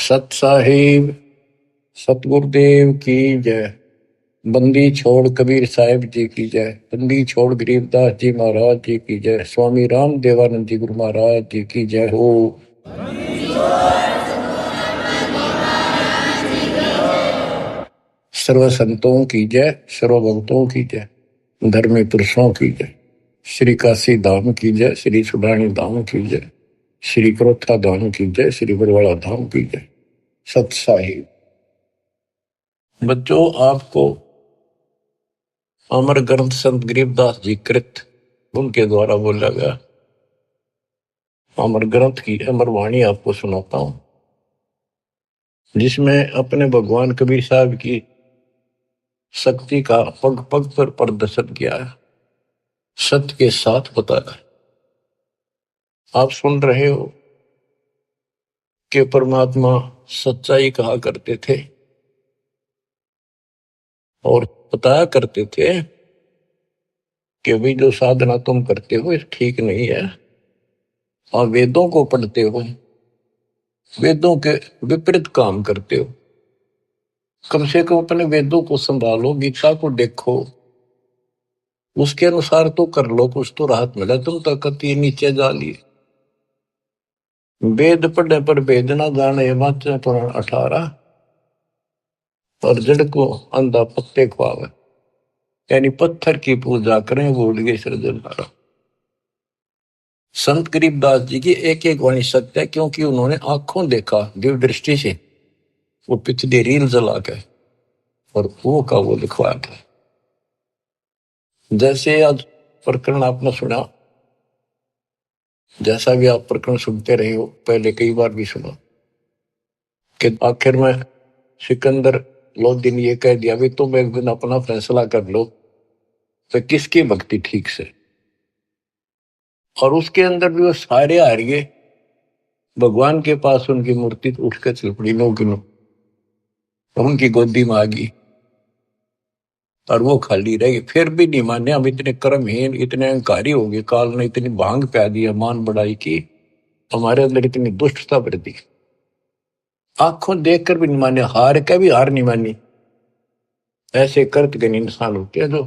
सत साहिब सतगुरुदेव की जय। बंदी छोड़ कबीर साहिब जी की जय। बंदी छोड़ गरीबदास जी महाराज जी की जय। स्वामी राम देवानंद जी गुरु महाराज जी की जय हो। सर्व संतों की जय, सर्व भक्तों की जय, धर्मी पुरुषों की जय। श्री काशी धाम की जय, श्री सुडानी धाम की जय, श्री क्रोथा धाम की जय, श्री बरवाड़ा धाम की जय। सत साहिब बच्चों, आपको अमर ग्रंथ संत गरीबदास जी कृत उनके द्वारा बोला गया अमर ग्रंथ की अमर वाणी आपको सुनाता हूं, जिसमें अपने भगवान कबीर साहब की शक्ति का पग पग पर प्रदर्शन किया है, सत्य के साथ बताया। आप सुन रहे हो कि परमात्मा सच्चाई कहा करते थे और बताया करते थे कि भाई जो साधना तुम करते हो ये ठीक नहीं है। और वेदों को पढ़ते हो, वेदों के विपरीत काम करते हो। कम से कम अपने वेदों को संभालो, गीता को देखो, उसके अनुसार तो कर लो, कुछ तो राहत मिला। तुम तो कति नीचे जा लिए। वेद पढ़ने पर वेद ना जाने, वाचे पुराण 18 और जड़ को अंधा पत्ते खुआवे, यानी पत्थर की पूजा करें भूल गए सृजनहारा। संत गरीबदास जी की एक एक वाणी सत्य है, क्योंकि उन्होंने आंखों देखा दिव्य दृष्टि से, वो पिछली रील जला के और वो का वो लिखवाया था। जैसे आज प्रकरण आपने सुना, जैसा भी आप प्रकरण सुनते रहे हो, पहले कई बार भी सुना कि आखिर में सिकंदर लोधी ने ये कह दिया भी तुम एक दिन अपना फैसला कर लो तो किसकी भक्ति ठीक से। और उसके अंदर भी वो सारे हार गए। भगवान के पास उनकी मूर्ति तो उठ कर चल पड़ी, नो किनो उनकी गोदी में आ गई और वो खाली रह गई। फिर भी नहीं माने, हम इतने कर्महीन, इतने अहंकारी हो गए, काल ने इतनी भांग प्या दी, मान बढ़ाई की, हमारे अंदर इतनी दुष्टता भर दी। आंखों देखकर भी नहीं माने, हार के भी हार नहीं मानी। ऐसे कर्तज्ञ इंसान होते हैं जो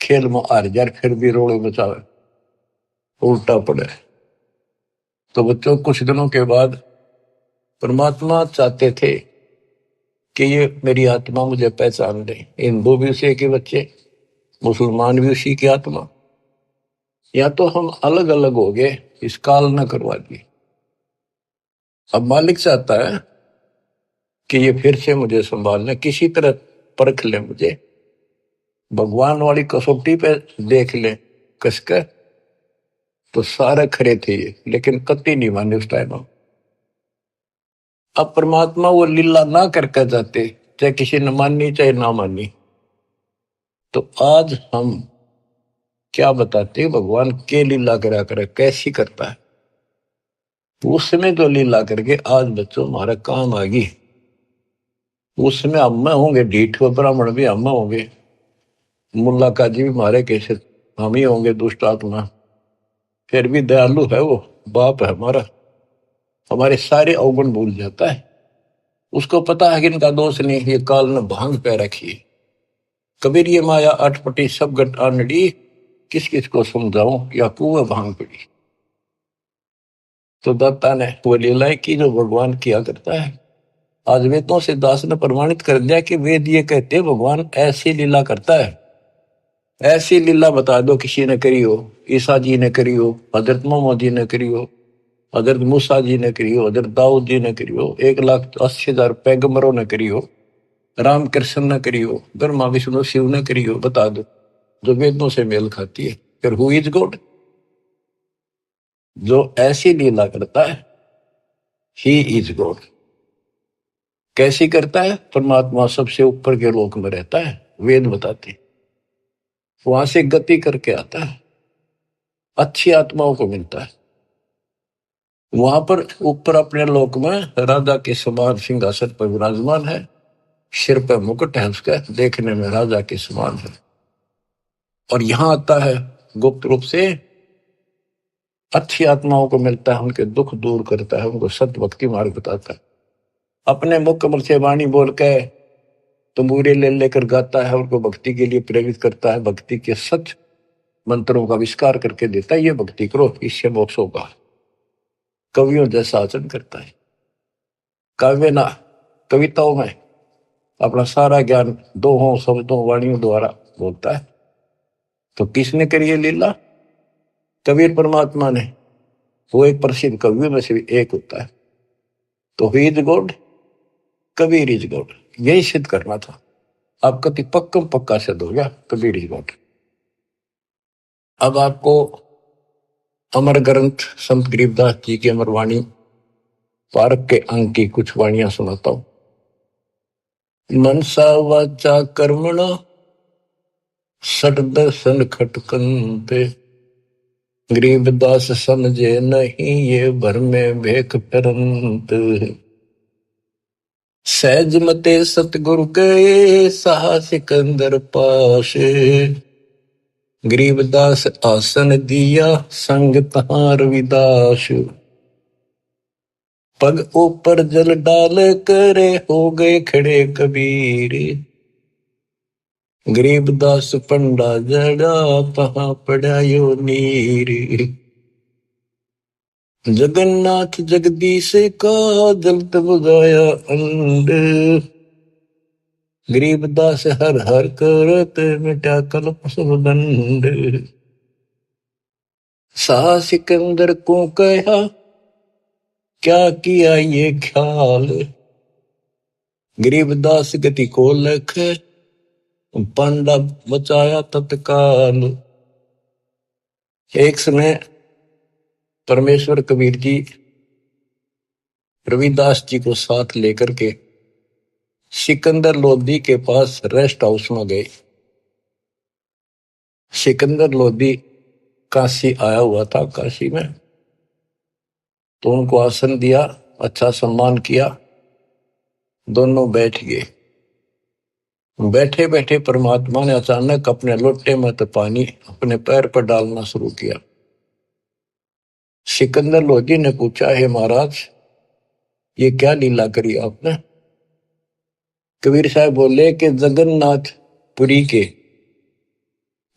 खेल में हार जाए फिर भी रोड़े बचावे, उल्टा पड़े। तो बच्चों, कुछ दिनों के बाद परमात्मा चाहते थे कि ये मेरी आत्मा मुझे पहचान ले। हिंदू भी उसी के बच्चे, मुसलमान भी उसी की आत्मा। या तो हम अलग अलग हो गए, इस काल न करवा दी। अब मालिक चाहता है कि ये फिर से मुझे संभाल ले, किसी तरह परख ले मुझे, भगवान वाली कसौटी पे देख ले कसकर। तो सारे खरे थे ये, लेकिन कति नहीं माने उस टाइम। अब परमात्मा वो लीला ना करके जाते, चाहे किसी ने मानी चाहे ना मानी। तो आज हम क्या बताते, भगवान के लीला करा करे, कैसी करता है। उस समय जो लीला करके आज बच्चों हमारा काम आ गई। उस समय हम में होंगे ढीठ, ब्राह्मण भी हम में होंगे, मुल्ला काजी भी मारे कैसे हम ही होंगे दुष्ट आत्मा। फिर भी दयालु है वो, बाप है हमारा, हमारे सारे अवगुण भूल जाता है। उसको पता है कि इनका दोष नहीं, ये काल ने भांग पे रखी। कबीर ये माया अटपटी सब गट आनड़ी, किस किस को समझाऊं या कुएं भांग पड़ी। तो दत्ता ने वो लीलाएं की जो भगवान किया करता है। आज वेदों से दास ने प्रमाणित कर दिया कि वेद ये कहते भगवान ऐसी लीला करता है। ऐसी लीला बता दो किसी ने करी हो, ईसा जी ने करी हो, हजरत मोहम्मद जी ने करी हो, हजरत मूसा जी ने करी हो, हजरत दाऊद जी ने करी हो, 1,80,000 पैगंबरों ने करी हो, राम कृष्ण ने करी हो, ब्रह्मा विष्णु शिव ने करी हो, बता दो जो वेदों से मेल खाती है। फिर हु इज गॉड? जो ऐसी लीला करता है ही इज गॉड। कैसी करता है? परमात्मा सबसे ऊपर के लोक में रहता है, वेद बताते, वहां से गति करके आता है, अच्छी आत्माओं को मिलता है। वहां पर ऊपर अपने लोक में राजा के समान सिंहासन पर विराजमान है, सिर पर मुकुट है उसका, देखने में राजा के समान है। और यहां आता है गुप्त रूप से, अच्छी आत्माओं को मिलता है, उनके दुख दूर करता है, उनको सत्य भक्ति मार्ग बताता है। अपने मुख कमल से वाणी बोल के तंबूरे ले लेकर गाता है, उनको भक्ति के लिए प्रेरित करता है, भक्ति के सच मंत्रों का आविष्कार करके देता है। ये भक्ति करो, इससे मोक्ष होगा। कवियों जैसा आचरण करता है। काव्य ना कविताओं में अपना सारा ज्ञान दोहों शब्दों वाणियों द्वारा बोलता है। तो किसने करी ये लीला? कबीर परमात्मा ने। वो एक प्रसिद्ध कवियों में से भी एक होता है। तो he is God, Kabir is God, यही सिद्ध करना था। आप कति पक्का पक्का सिद्ध हो गया, कबीर इज गॉड। अब आपको अमर ग्रंथ संत गरीबदास जी की अमर वाणी पारक के अंक की कुछ वाणियां सुनाता हूं। मनसा वाचा कर्मणा सट दर्शन खटकंते, गरीबदास समझे नहीं ये भर में भेख फिरंत। सहज मते सतगुरु गए सहा सिकंदर पास, गरीबदास आसन दिया संग तहां रविदास। पग ऊपर जल डाल करे हो गए खड़े कबीर, गरीबदास पंडा जड़ा तहां पड़ा यो नीर। जगन्नाथ जगदीश का जलत बुझाया अंड, गरीबदास हर हर करत मिटा कल्प सब दंड। सा सिकंदर को कहा क्या किया ये ख्याल, गरीबदास गति को लख पंडा बचाया तत्काल। एक समय परमेश्वर कबीर जी रविदास जी को साथ लेकर के सिकंदर लोधी के पास रेस्ट हाउस में गए। सिकंदर लोधी काशी आया हुआ था, काशी में। तो उनको आसन दिया, अच्छा सम्मान किया, दोनों बैठ गए। बैठे बैठे परमात्मा ने अचानक अपने लोटे में तो पानी अपने पैर पर डालना शुरू किया। सिकंदर लोधी ने पूछा, हे महाराज ये क्या लीला करी आपने? कबीर साहब बोले कि जगन्नाथपुरी के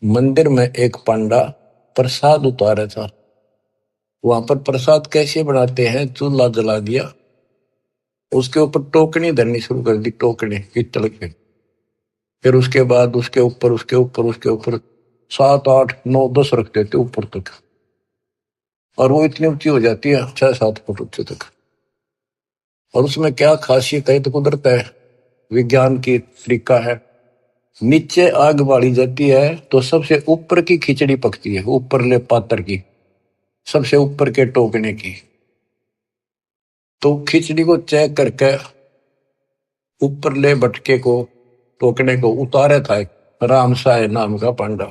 मंदिर में एक पंडा प्रसाद उतारा था। वहां पर प्रसाद कैसे बनाते हैं, चूल्हा जला दिया, उसके ऊपर टोकनी धरनी शुरू कर दी, टोकनी पीतल के। फिर उसके बाद उसके ऊपर 7 8 9 10 रख देते ऊपर तक, और वो इतनी ऊंची हो जाती है 6 7 फुट ऊंचे तक। और उसमें क्या खासियत है, तो कुदरत है, विज्ञान की तरीका है। नीचे आग बाली जाती है तो सबसे ऊपर की खिचड़ी पकती है, ऊपर ले पात्र की, सबसे ऊपर के टोकने की। तो खिचड़ी को चेक करके ऊपर ले बटके को, टोकने को उतारे था एक राम साय नाम का पांडा।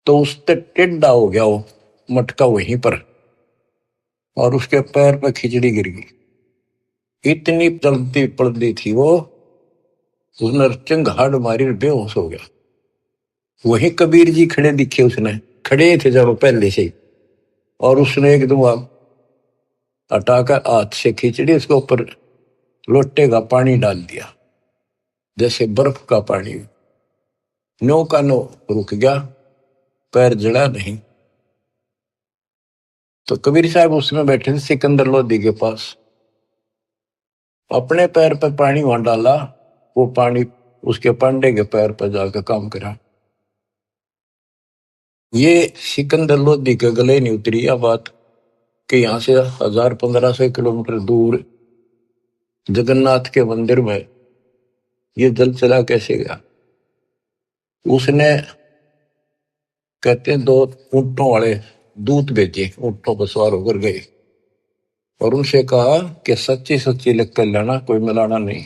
तो उससे टेढ़ा हो गया वो मटका वहीं पर, और उसके पैर पे खिचड़ी गिर गई। इतनी जल्दी पड़ती थी वो, उसने चिंगाड़ मारी, बेहोश हो गया। वही कबीर जी खड़े दिखे, उसने खड़े थे जब पहले से ही, और उसने एकदम हटाकर हाथ से खिचड़ी उसके ऊपर लोटे का पानी डाल दिया, जैसे बर्फ का पानी। नो का नो रुक गया, पैर जड़ा नहीं। तो कबीर साहब उसमें बैठे थे सिकंदर लोधी के पास, अपने पैर पर पानी वहां डाला, वो पानी उसके पांडे के पैर पर जाकर काम करा। ये सिकंदर लोधी के गले नहीं उतरी यह बात कि यहां से 1000-1500 किलोमीटर दूर जगन्नाथ के मंदिर में ये जल चला कैसे गया। उसने कहते हैं 2 ऊंटों वाले दूत भेजे, ऊंटों पर सवार होकर गए और उनसे कहा कि सच्ची सच्ची लिख कर लेना, कोई मिलाना नहीं,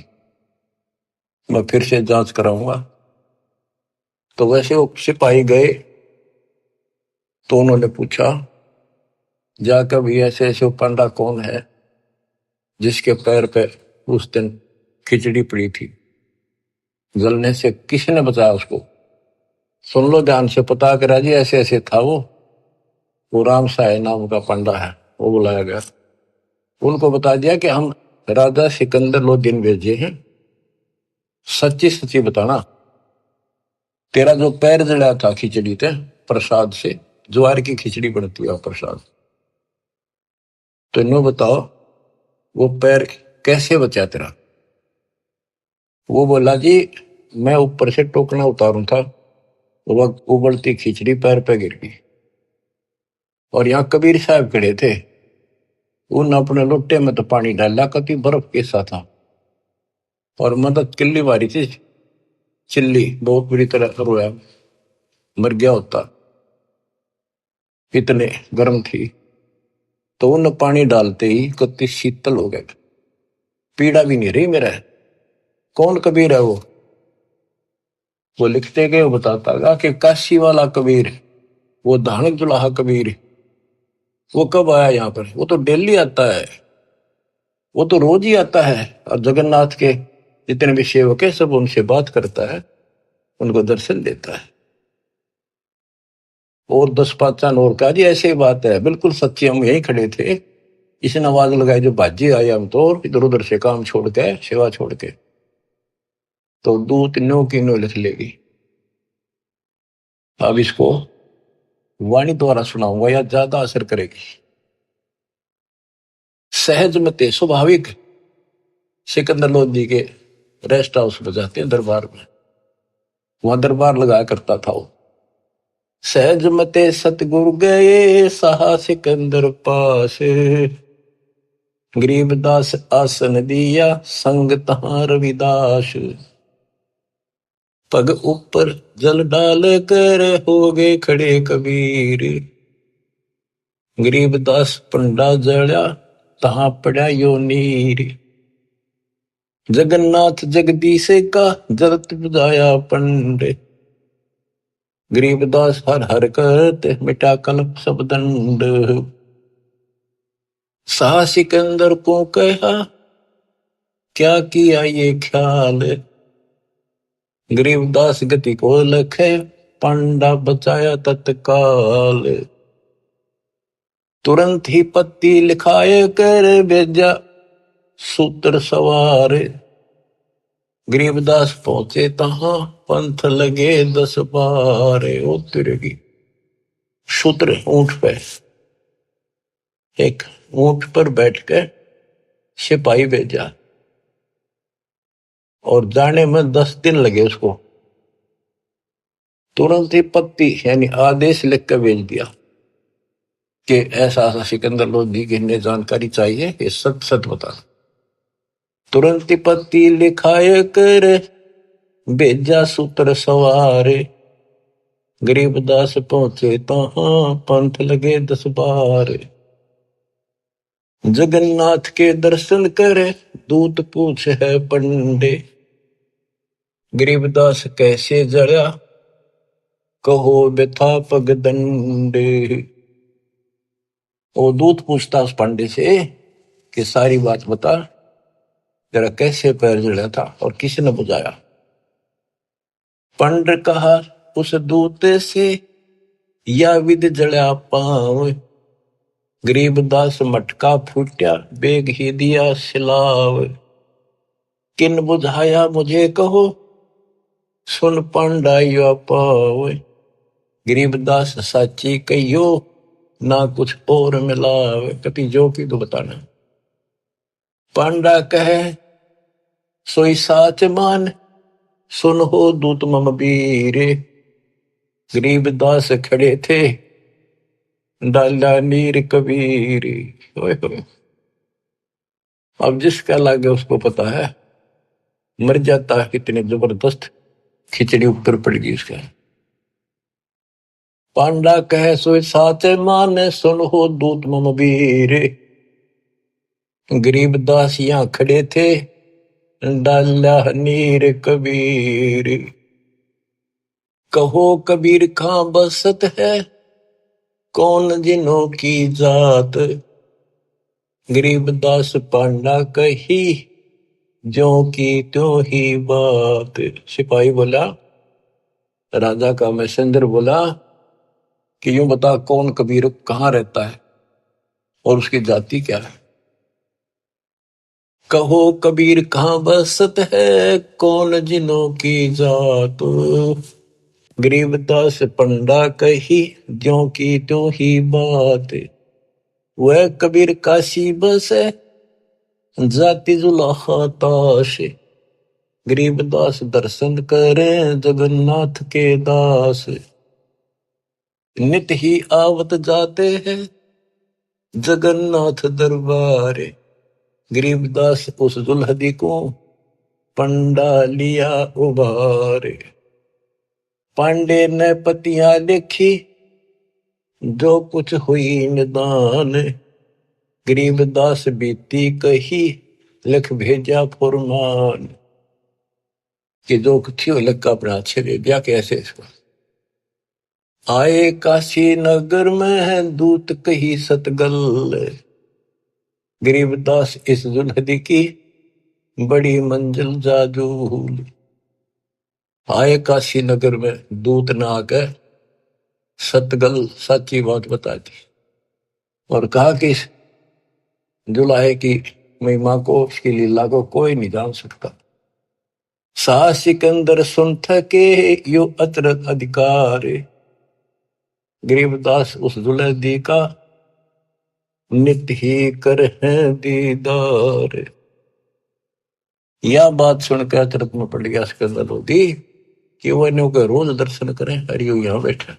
मैं फिर से जांच कराऊंगा। तो वैसे वो सिपाही गए, तो उन्होंने पूछा जाकर भी ऐसे ऐसे पंडा कौन है जिसके पैर पे उस दिन खिचड़ी पड़ी थी, जलने से किसने बताया उसको? सुन लो ध्यान से, पता करा जी, ऐसे ऐसे था वो राम साय नाम का पंडा है, वो बुलाया गया। उनको बता दिया कि हम राजा सिकंदर लोदीन भेजे हैं, सच्ची सच्ची बताना, तेरा जो पैर जड़ा था खिचड़ी थे प्रसाद से, ज्वार की खिचड़ी बनती है प्रसाद, तो इन्हों बताओ वो पैर कैसे बचा तेरा। वो बोला जी मैं ऊपर से टोकना उतारू था, वो उबलती खिचड़ी पैर पे गिर गई, और यहाँ कबीर साहब खड़े थे, उन अपने लोटे में तो पानी डाला, कति बर्फ कैसा था, और मदद किल्ली मारी थी, चिल्ली बहुत बुरी तरह रोया, मर गया होता, इतने गर्म थी। तो उन पानी डालते ही कति शीतल हो गए, पीड़ा भी नहीं रही मेरा। कौन कबीर है वो लिखते गए, वो बताता गा कि काशी वाला कबीर, वो धानक जुलाहा कबीर, वो कब आया यहाँ पर, वो तो डेली आता है, वो तो रोज ही आता है, और जगन्नाथ के जितने भी सेवक है सब उनसे बात करता है, उनको दर्शन देता है। और 10 5 और का जी ऐसी बात है, बिल्कुल सच्ची, हम यहीं खड़े थे, इसने आवाज लगाई जो बाजी आए, हम तो इधर उधर से काम छोड़ के सेवा छोड़ के, तो 2 3 की नो लिख लेगी। अब इसको वाणी द्वारा सुनाऊंगा या ज्यादा असर करेगी। सहज मते स्वाभाविक सिकंदर लोधी के रेस्ट हाउस में जाते हैं दरबार में, वहां दरबार लगाया करता था वो। सहज मते सतगुरु गए सहा सिकंदर पास, गरीबदास आसन दिया संग तहां रविदास, पग ऊपर जल डाल कर हो गए खड़े कबीर, गरीबदास पंडा जड़ा तहां पड़ा यो नीर, जगन्नाथ जगदीश का जरत बुझाया पंडे, गरीबदास हर हर करते मिटा कल्प सब दंड, सा सिकंदर को कहा क्या किया ये ख्याल, गरीबदास गति को लखे पंडा बचाया तत्काल, तुरंत ही पत्ती लिखाए कर भेजा सूत्र सवार, गरीबदास पहुंचे तहां पंथ लगे 10 12, उतरेगी सूत्र ऊंट पे, एक ऊंट पर बैठकर सिपाही भेजा, और जाने में 10 दिन लगे उसको, तुरंत ही पत्ती यानी आदेश लिख कर भेज दिया कि ऐसा ऐसा सिकंदर लोधी की इन्हें जानकारी चाहिए, ये सच सच बता। तुरंत ही पत्ती लिखाए कर भेजा सूत्र सवारे, गरीबदास पहुंचे तहां पंथ लगे 10 12, जगन्नाथ के दर्शन करे दूत पूछ है पंडे, गरीबदास कैसे जड़ा कहो व्यथा पग दंडे। वो दूत पूछता उस पंडे से कि सारी बात बता, जरा कैसे पैर जड़ा था और किसने बुझाया। पंड कहा उस दूत से या विध जड़ा पांव, गरीबदास मटका फूट्या बेग ही दिया सिलाव, किन बुझाया मुझे कहो सुन पंडा यो पाव, गरीबदास साची कहियो ना कुछ और मिलावे, कति जो की तो बताना। पांडा कहे सोई साच मान सुन हो दूत मम वीरे, गरीबदास खड़े थे डाला नीर कबीर। अब जिसका लागे उसको पता है, मर जाता है कितने जबरदस्त खिचड़ी ऊपर पड़ गई उसका। पांडा कहे सोई साचे माने सुन हो दूत मम वीरे, गरीबदास यहां खड़े थे डाला नीर कबीर, कहो कबीर खां बसत है कौन जिनों की जात, गरीबदास पांडा कही ज्यों की त्यों ही बात। सिपाही बोला, राजा का मैसेंजर बोला कि यूं बता कौन कबीर कहाँ रहता है और उसकी जाति क्या है। कहो कबीर कहाँ बसत है, कौन जिनों की जात। गरीबदास पंडा कही, ज्यों की त्यों ही बात। वह कबीर काशी बसे, जाति जुलाहा ताश। गरीबदास दर्शन करें, जगन्नाथ के दास। नित ही आवत जाते हैं, जगन्नाथ दरबार। गरीबदास उस दुल्हदी को, पंडा लिया उबार। पांडे ने पतियां लिखी, जो कुछ हुई निदान। गरीबदास बीती कही, लिख भेजा फुरमान। कि जो कुछ हो लग अपने अच्छे दे दिया। कैसे आए काशी नगर में है, दूत कही सतगल। गरीबदास इस दुल्हदी की, बड़ी मंजिल जाजूल। आए काशी नगर में, दूत ने आकर सतगल सच्ची बात बता दी और कहा कि इस जुलाहे की महिमा को, उसकी लीला को कोई नहीं जान सकता। शाह सिकंदर सुन थके, यो अचरज अधिकार। गरीबदास उस दुल्हदी का, नित ही कर है दीदार। यह बात सुनकर अचरज में पड़ गया सिकंदर लोधी कि वो इन्हों के रोज दर्शन करें। हरियो यहां बैठा।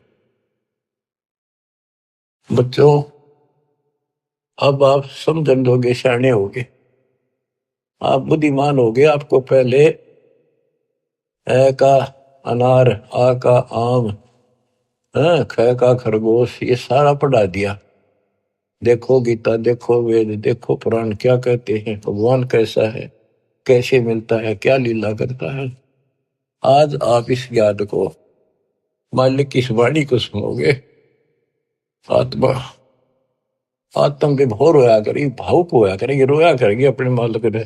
बच्चों, अब आप समझन दोगे, सियाने होगे, आप बुद्धिमान होगे। आपको पहले ए का अनार, आ का आम, ख का खरगोश, ये सारा पढ़ा दिया। देखो गीता, देखो वेद, देखो पुराण क्या कहते हैं, भगवान कैसा है, कैसे मिलता है, क्या लीला करता है। आज आप इस ज्ञान को, मालिक की इस वाणी को सुनोगे, आत्मा आत्म विभोर होया करेगी, भावुक होया करेगी, रोया करेगी अपने मालिक ने।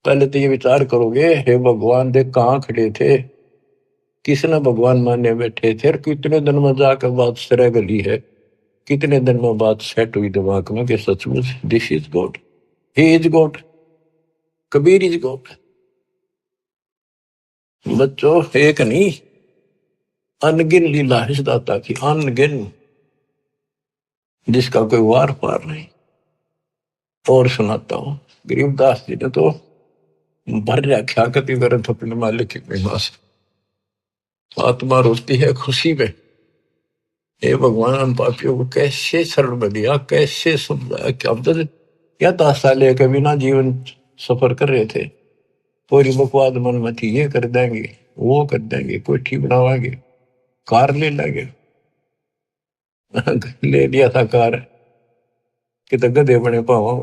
पहले तो ये विचार करोगे, हे भगवान देख कहाँ खड़े थे, किसने भगवान माने बैठे थे, और कितने दिन में जाकर बात सिरे गली है, कितने दिन में बात सेट हुई दिमाग में कि सचमुच this is God, he is God, Kabir is God. बच्चों, एक नहीं, अनगिन लीला है इस दाता की, अनगिन, जिसका कोई वार पार नहीं। और सुनाता हूं, गरीबदास जी ने तो भर रखा कति वरत अपने मालिक की महिमा से। आत्मा रोती है खुशी में, हे भगवान हम पापियों को कैसे शरण में दिया, कैसे समझाया कि हम तो क्या 10 साल लेकर बिना जीवन सफर कर रहे थे। पूरी बकवाद मन में थी, ये कर देंगे, वो कर देंगे, कोठी बनावाएंगे, कार ले लेंगे। ले लिया था कार कि तो गधे बने पावा।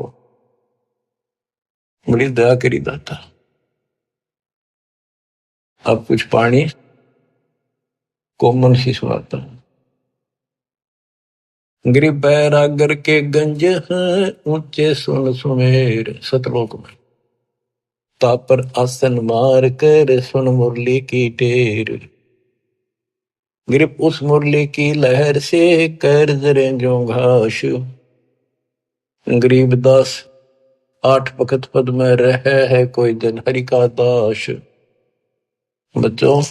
बड़ी दया करी दाता। अब कुछ पानी कोमल सी सुनाता हूं। गरीब बैरागर के गंज हैं, ऊंचे सुन सुमेर, सतलोक में तापर आसन मार कर, सुन मुरली की टेर। गिरप उस मुरली की लहर से, कर जरे जो घास। गरीबदास 8 वक्त पद में रह है, कोई जन हरि का दास। बच्चों,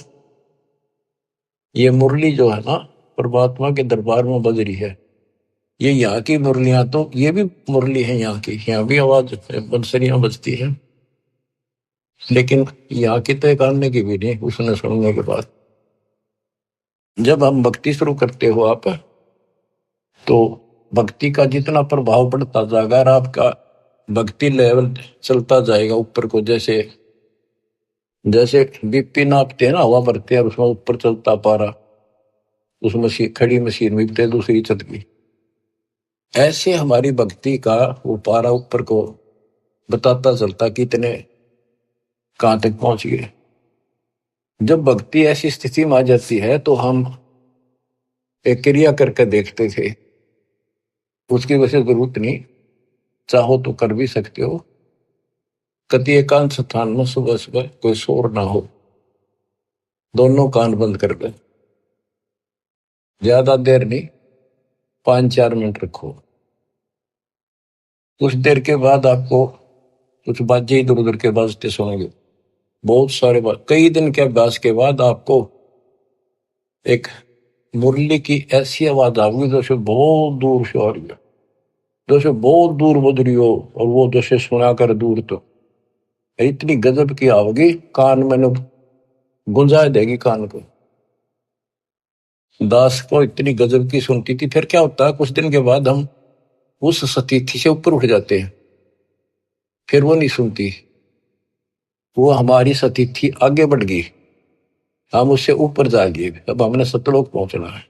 ये मुरली जो है ना, परमात्मा के दरबार में बज रही है। ये यहाँ की मुरलियां तो, ये भी मुरली है यहाँ की, यहाँ भी आवाज बंसरियां बजती है, लेकिन यहाँ की तो एक आने की भी नहीं। उसने सुनने के बाद जब हम भक्ति शुरू करते हो आप, तो भक्ति का जितना प्रभाव पड़ता जाएगा, और आपका भक्ति लेवल चलता जाएगा ऊपर को। जैसे जैसे बीपी नापते हैं ना, हवा भरते हैं, उसमें ऊपर चलता पारा, उस मशीन, खड़ी मशीन में दूसरी छत की, ऐसे हमारी भक्ति का वो पारा ऊपर को बताता चलता कितने कहां तक पहुंच गए। जब भक्ति ऐसी स्थिति में आ जाती है, तो हम एक क्रिया करके देखते थे, उसकी वजह जरूरत नहीं, चाहो तो कर भी सकते हो। कति एकांत स्थान में सुबह सुबह कोई शोर ना हो, दोनों कान बंद कर दे, ज्यादा देर नहीं, 5-4 मिनट रखो। कुछ देर के बाद आपको कुछ बाजे इधर उधर के बाजते सुनेंगे, बहुत सारे बात। कई दिन के अभ्यास के बाद आपको एक मुरली की ऐसी आवाज आएगी जैसे बहुत दूर से आ रही है, जैसे बहुत दूर बज रही हो, और वो जैसे सुना कर दूर तो इतनी गजब की आवेगी, कान में गुंजा देगी कान को। दास को इतनी गजब की सुनती थी। फिर क्या होता है, कुछ दिन के बाद हम उस सतीथि से ऊपर उठ जाते हैं, फिर वो नहीं सुनती, वो हमारी सतीथि आगे बढ़ गई, हम उससे ऊपर जा गए, अब हमने सतलोक पहुंचना है।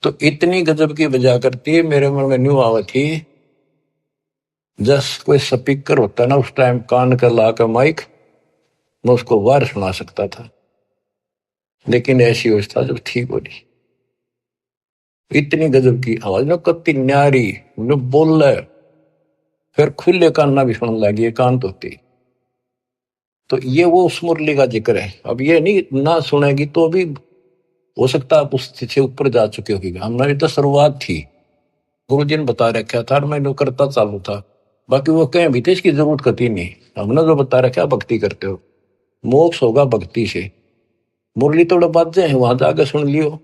तो इतनी गजब की बजा करती है, मेरे मन में न्यू आवा थी, जस कोई स्पीकर होता ना उस टाइम कान कर ला कर माइक, मैं उसको वार सुना सकता था, लेकिन ऐसी अवस्था जब ठीक हो रही, इतनी गजब की आवाज ना, कत्ती न्यारी न बोल रहा है, फिर खुले कान ना भी सुनने लगी, कान तो होती। तो ये वो उस मुरली का जिक्र है। अब ये नहीं ना सुनेगी तो अभी हो सकता आप उस से ऊपर जा चुके होगी, हमारी तो शुरुआत थी, गुरु जी ने बता रखा था, मैंने करता चालू था, बाकी वो कहीं भी थे इसकी जरूरत कती नहीं। हमने जो बता रखा भक्ति करते हो, मोक्ष होगा भक्ति से। मुरली थोड़ा बाजे हैं वहां जाकर सुन लियो,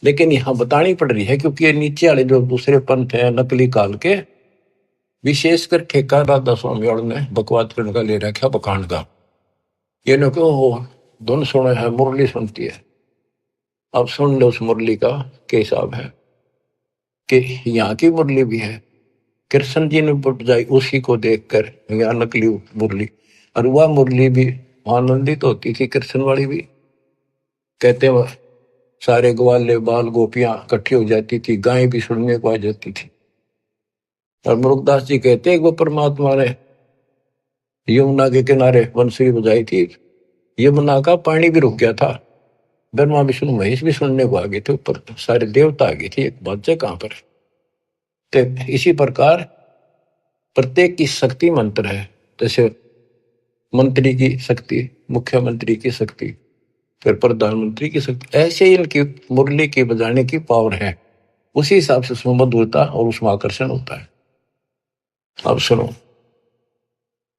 लेकिन यहाँ बतानी पड़ रही है क्योंकि ये नीचे वाले जो दूसरे पंथ है नकली काल के, विशेषकर ठेका राधा स्वामी और ने बकवाद करने का ले रखा बखान का, ये लोग धुन सुने है, मुरली सुनती है। अब सुन लो उस मुरली का क्या हिसाब है, कि यहाँ की मुरली भी है, कृष्ण जी ने बजाई उसी को देखकर, यहाँ नकली मुरली, और वह मुरली भी आनंदित होती थी, कृष्ण वाली भी। कहते वह सारे ग्वाले बाल गोपियां इकट्ठी हो जाती थी, गायें भी सुनने को आ जाती थी। और मुरुगदास जी कहते हैं वो परमात्मा ने यमुना के किनारे बंसुरी बजाई थी, यमुना का पानी भी रुक गया था, ब्रह्मा विष्णु महेश भी सुनने को आ गए थे, ऊपर सारे देवता आ गए थे, एक बात है कहां पर। तो इसी प्रकार प्रत्येक की शक्ति मंत्र है, जैसे मंत्री की शक्ति, मुख्यमंत्री की शक्ति, फिर प्रधानमंत्री की शक्ति, ऐसे ही इनकी मुरली की बजाने की पावर है, उसी हिसाब से उसमें मधुरता और उसमें आकर्षण होता है। अब सुनो,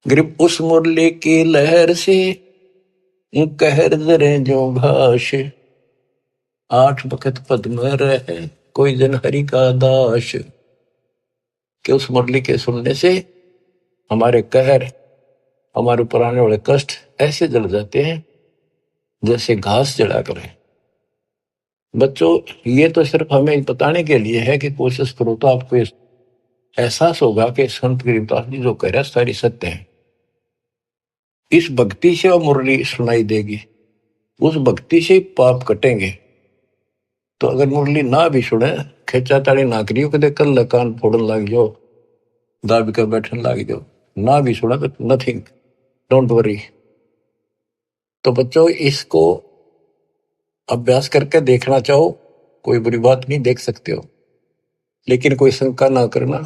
ग्रिप उस मुरली की लहर से कहर जरे जो घास, आठ बखत पद में रहे कोई जन हरि का दास। कि उस मुरली के सुनने से हमारे कहर, हमारे ऊपर आने वाले कष्ट ऐसे जल जाते हैं जैसे घास जला करे। बच्चों, ये तो सिर्फ हमें बताने के लिए है कि कोशिश करो तो आपको एहसास होगा कि संत गरीबदास जी जो कह रहे हैं सारी सत्य है। इस भक्ति से वो मुरली सुनाई देगी, उस भक्ति से पाप कटेंगे। तो अगर मुरली ना भी सुने, खेचा ताड़ी ना करियो, कदे कल कान फोड़न लग जाओ, दाबी कर बैठन लग जाओ, ना भी सुना तो नथिंग, डोंट वरी। तो बच्चों, इसको अभ्यास करके देखना चाहो, कोई बुरी बात नहीं, देख सकते हो, लेकिन कोई शंका ना करना,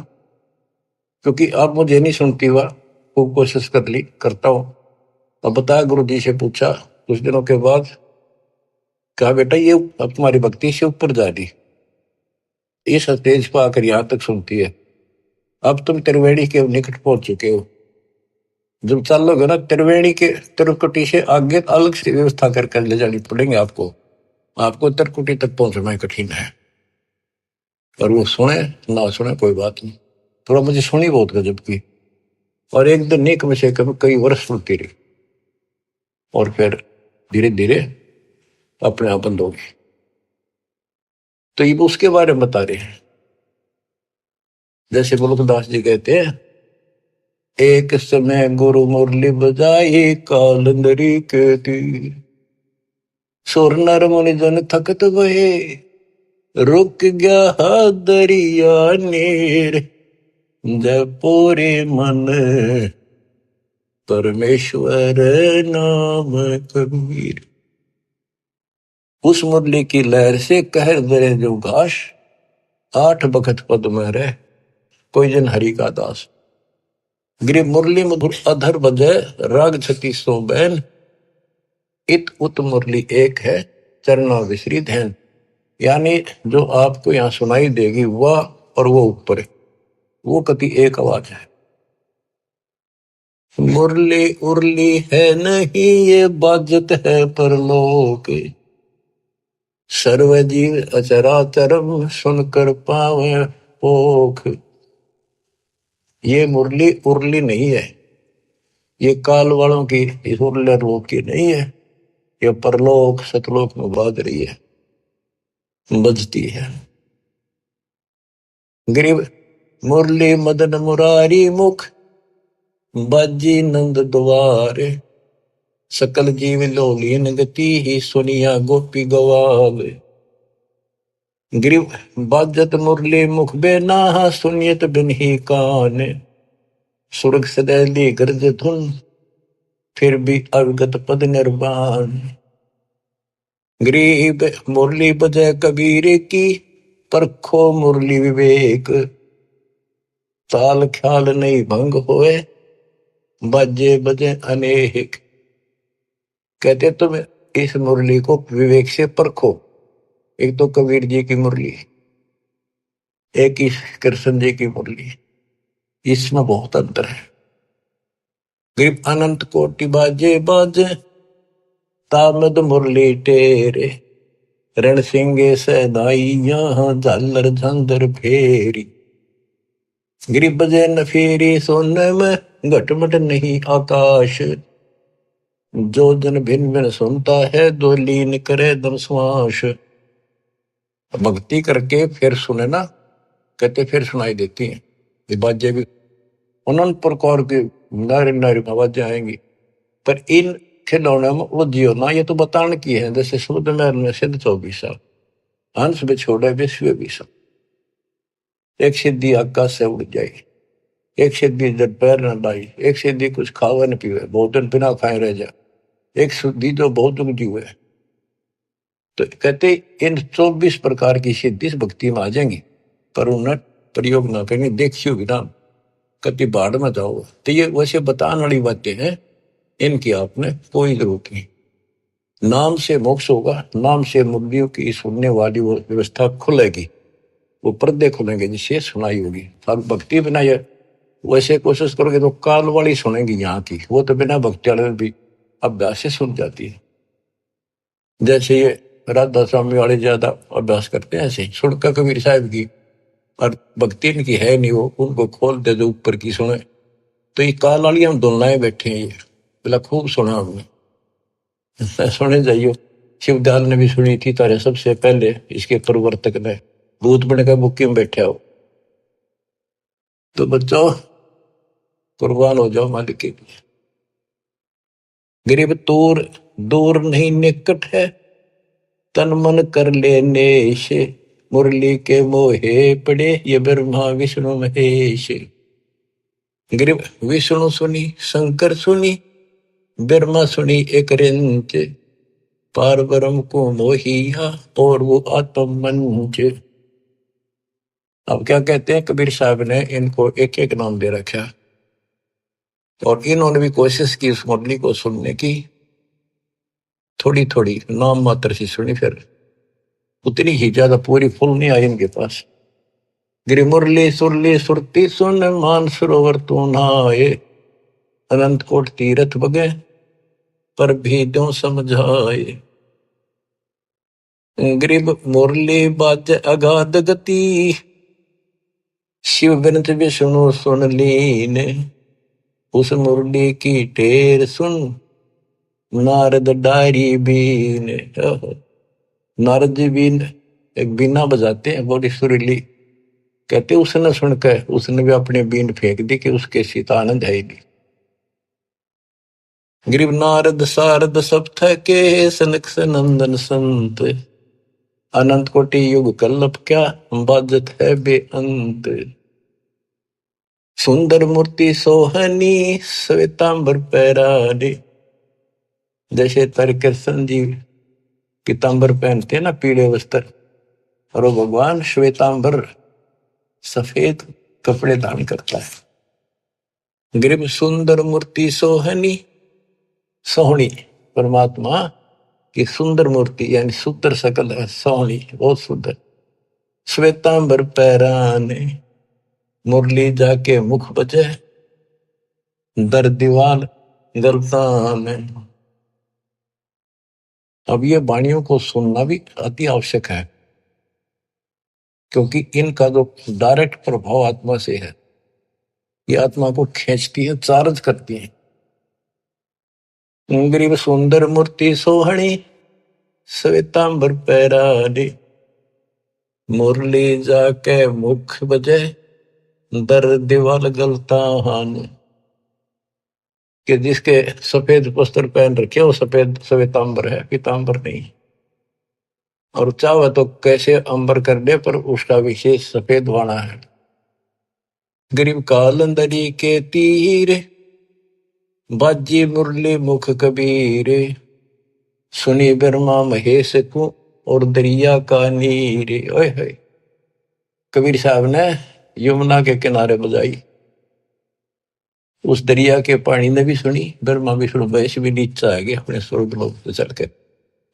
क्योंकि अब मुझे नहीं सुनती हुआ, खूब कोशिश कर ली, करता हूं। अब बताया, गुरु जी से पूछा कुछ दिनों के बाद, कहा बेटा ये अब तुम्हारी भक्ति से ऊपर जा रही, इस स्टेज पर आकर यहां तक सुनती है, अब तुम त्रिवेणी के निकट पहुंच चुके हो, जब चलोगे ना त्रिवेणी के त्रिकुटी से आगे अलग से व्यवस्था करके ले जानी पड़ेंगे आपको, आपको त्रिकुटी तक पहुंचना कठिन है। और वो सुने ना सुने कोई बात नहीं, थोड़ा मुझे सुनी बहुत गजब की, और एक दिन नेक में से कई वर्ष सुनती रही, और फिर धीरे धीरे अपने आप बंद हो गई। तो ये उसके बारे में बता रहे हैं, जैसे मुल्कदास जी कहते हैं, एक समय गुरु मुरली बजाई कालंदरी के तीर, सुर नर मुनि जन थकत बहे, रुक गया दरिया नीर, जपोरे मन परमेश्वर नाम कबीर। उस मुरली की लहर से कहर दरे जो घास, आठ बखत पद में रहे कोई जन हरि का दास। गिरि मुरली मधुर अधर बजे राग छती सो बैन, इत उत मुरली एक है चरणा विसरी ध्यान। यानी जो आपको यहाँ सुनाई देगी वह और वो ऊपर है, वो कति एक आवाज है। मुरली उरली है नहीं ये बाजत है परलोक, सर्वजीव अचराचरम सुनकर पावे पोख। ये मुरली उरली नहीं है, ये काल वालों की इस उरले रोग की नहीं है, ये परलोक सतलोक में बाज रही है, बजती है। गरीब मुरली मदन मुरारी मुख, बाजी नंद द्वारे, सकल जीव लोलीन गति ही सुनिया गोपी गवावे। गरीब बाजत मुरली मुख बेना सुनियत बिन ही कान, सुरग सदैली गर्ज धुन फिर भी अवगत पद निर्वाण। गरीब मुरली बजय कबीर की, परखो मुरली विवेक, ताल ख्याल नहीं भंग होए, बाजे बजे अनेक। कहते तुम इस मुरली को विवेक से परखो। एक तो कबीर जी की मुरली, एक ही कृष्ण जी की मुरली, इसमें बहुत अंतर है। गरीब अनंत कोटि बाजे बाजे, तामद मुरली टेरे, रण सिंगे सदाइया झालर झंझर फेरी। गरीब बजे न फेरी सोने में घटमट नहीं आकाश, जो जन भिन्न भिन्न सुनता है दो लीन करे दम श्वास। भक्ति करके फिर सुने ना, कहते फिर सुनाई देती हैं ये बाजे भी, अनंत प्रकार के नारी नारी आवाजें आएंगी। पर इन खिलौने में वो जियो ना, ये तो बताने की है। जैसे शुद्ध महल में सिद्ध 24 साल, हंस में छोड़े विश्व 20 साल, एक सिद्धि आकाश से उड़ जाई, एक सिद्धि जब पैर न लाई, एक सिद्धि कुछ खावे न पीवे, बहुत दिन बिना खाए रह जा, एक सिद्धि तो बहुत उगती हुए। तो कहते इन 24 प्रकार की सिद्धि इस भक्ति में आ जाएंगी, पर उन्हें प्रयोग ना करेंगे, देखियो भी ना, कति बाढ़ में जाओ। तो ये वैसे बताने वाली बातें हैं, इनकी आपने कोई जरूरत नहीं। नाम से मोक्ष होगा, नाम से मुक्तियों की सुनने वाली वो व्यवस्था खुलेगी, वो पर्दे खुलेंगे जिससे सुनाई होगी। भक्ति बिना ये वैसे कोशिश करोगे तो काल वाली सुनेंगी यहाँ की, वो तो बिना भक्ति वाले भी अभ्यास से सुन जाती है। जैसे ये राधा स्वामी वाले ज्यादा अभ्यास करते हैं, ऐसे सुनकर कबीर साहब की, और भक्ति इनकी है नहीं, वो उनको खोल दे जो ऊपर की सुने। तो ये काल वाली हम दोनों बैठे हैं, ये बोला खूब सुना हमने, सुने जाइयो। शिवदयाल ने भी सुनी थी तारे सबसे पहले, इसके प्रवर्तक ने भूत बन कर बुक्की में बैठा हो। तो बच्चों कुर्बान हो जाओ मालिक के लिए। गरीब तूर दूर नहीं निकट है, तन मन कर लेने से, मुरली के मोहे पड़े ये ब्रह्मा विष्णु महेश। गरीब विष्णु सुनी शंकर सुनी, ब्रह्मा सुनी एक रिंच, पार ब्रह्म को मोहिया और वो आत्म मंच। अब क्या कहते हैं कबीर साहब ने इनको एक एक नाम दे रखा, और इन्होंने भी कोशिश की उस मुरली को सुनने की, थोड़ी थोड़ी नाम मात्र से सुनी, फिर उतनी ही ज्यादा पूरी फुल नहीं आई इनके पास। गिरि मुरली सुरली सुरती सुन, मान सरोवर तू नहाए, अनंत कोट तीरथ बगे पर भी दो समझाए। गरीब मुरली बाज अगाध गति, शिव बिनत विष्णु सुन लीन, उस मुरली की टेर सुन, नारद डारी बीन। नारद जी बीन एक बीना बजाते हैं बड़ी सुरीली, कहते उसने सुनकर उसने भी अपनी बीन फेंक दी कि उसके सीता आनंद है नहीं। गरीब नारद सारद सब थके, सनक सनंदन संत, अनंत कोटि युग कल्लप क्या बाजत है बेअंत। सुंदर मूर्ति सोहनी श्वेतांबर पैरारे, जैसे तर कृष्ण जी पीतांबर पहनते हैं ना, पीले वस्त्र, और वो भगवान श्वेतांबर सफेद कपड़े धारण करता है। गरीब सुंदर मूर्ति सोहनी, सोहनी परमात्मा की सुंदर मूर्ति, यानी सुंदर सकल है, सोहनी बहुत सुंदर। श्वेतांबर पैराने, मुरली जाके मुख बजे, दर दीवाल गलतान। अब ये वाणियों को सुनना भी अति आवश्यक है, क्योंकि इनका जो डायरेक्ट प्रभाव आत्मा से है, ये आत्मा को खींचती है, चार्ज करती है। गरीब सुंदर मूर्ति सोहणी, श्वेतांबर पैराडे, मुरली जाके मुख बजे, दर दीवाल गलतान। कि जिसके सफेद वस्त्र पहन रखे वो सफेद श्वेतांबर है, पीतांबर नहीं। और चाहे तो कैसे अंबर कर दे, पर उसका विशेष सफेद वाणा है। गरीब कालंदरी के तीर, बाजी मुरली मुख कबीर, सुनी ब्रह्मा महेश को, और दरिया का नीर। ओए होए, कबीर साहब ने यमुना के किनारे बजाई, उस दरिया के पानी ने भी सुनी, ब्रह्मा विष्णु महेश भी नीचे आ गए अपने स्वर्ग लोक से चल के।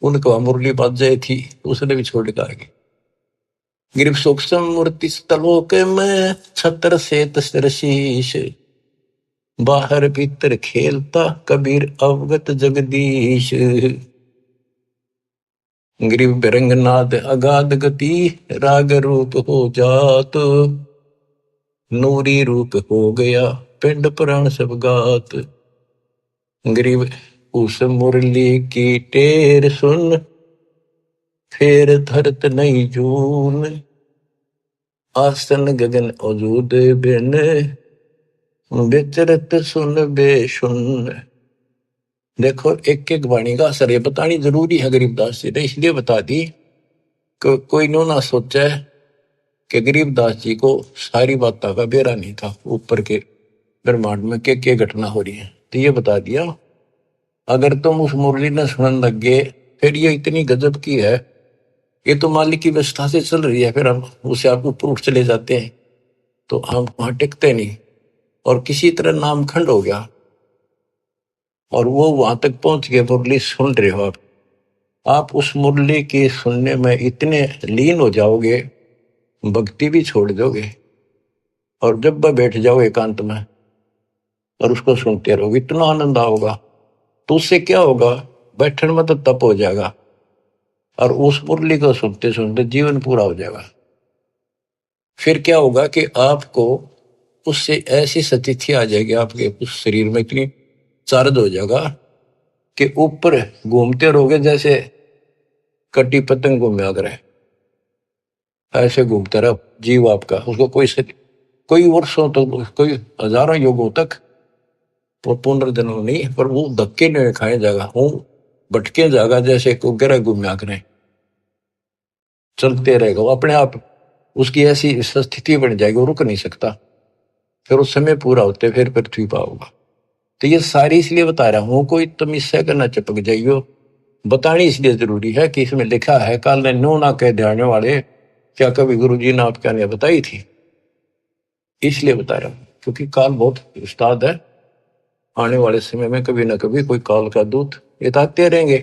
उनको मुरली बाज जाए थी, उसने भी छोड़ के आगे। गिरिव सूक्ष्म मूर्ति तलोक में, छत्र से तस्र शीश, बाहर भीतर खेलता कबीर अवगत जगदीश। ग्रीव बिरंगनाद अगाध गति, राग रूप हो जात, नूरी रूप हो गया पिंड प्राण सब गात। ग्रीव उस मुरली की टेर सुन, फेर धरत नहीं जून, आसन गगन अजूद बिन, विचरत सुन बेसुन। देखो, एक एक वाणी का असर ये बतानी जरूरी है गरीबदास जी ने, इसलिए बता दी कि कोई नो ना सोचा कि गरीबदास जी को सारी बातों का बेरा नहीं था, ऊपर के ब्रह्मांड में क्या घटना हो रही है। तो ये बता दिया, अगर तुम उस मुरली ने सुनने लग गए, फिर ये इतनी गजब की है, ये तो मालिक की व्यवस्था से चल रही है, फिर हम उसे आप ऊपर उठ चले जाते हैं तो हम वहां टिकते नहीं, और किसी तरह नामखंड हो गया, और वो वहां तक पहुंच गए। मुरली सुन रहे हो आप उस मुरली की सुनने में इतने लीन हो जाओगे, भक्ति भी छोड़ दोगे, और जब वह बैठ जाओ एकांत में और उसको सुनते रहोगे, इतना आनंद आओगा। तो उससे क्या होगा, बैठने में तो तप हो जाएगा, और उस मुरली को सुनते सुनते जीवन पूरा हो जाएगा। फिर क्या होगा कि आपको उससे ऐसी स्थिति आ जाएगी, आपके उस शरीर में इतनी चार्ज हो जाएगा कि ऊपर घूमते रहोगे जैसे कटी पतंग घूमे अगर है, ऐसे घूमता रहा जीव आपका। उसको कोई वर्षों तक तो, कोई हजारों युगों तक पुनर्जन्म नहीं, पर वो धक्के नहीं खाए जाएगा, वो भटके जाएगा जैसे को गिरा घूमया करें, चलते रहेगा वो अपने आप। उसकी ऐसी स्थिति बन जाएगी, वो रुक नहीं सकता। फिर उस समय पूरा होते फिर पृथ्वी पर होगा। तो ये सारी इसलिए बता रहा हूं, कोई तुम इससे करना चिपक जाइयो, बतानी इसलिए जरूरी है कि इसमें लिखा है, काल ने नो ना कह जाने वाले, क्या कभी गुरु जी ने आपके ने बताई थी, इसलिए बता रहा हूं। क्योंकि काल बहुत उस्ताद है, आने वाले समय में कभी ना कभी कोई काल का दूत ये आते रहेंगे,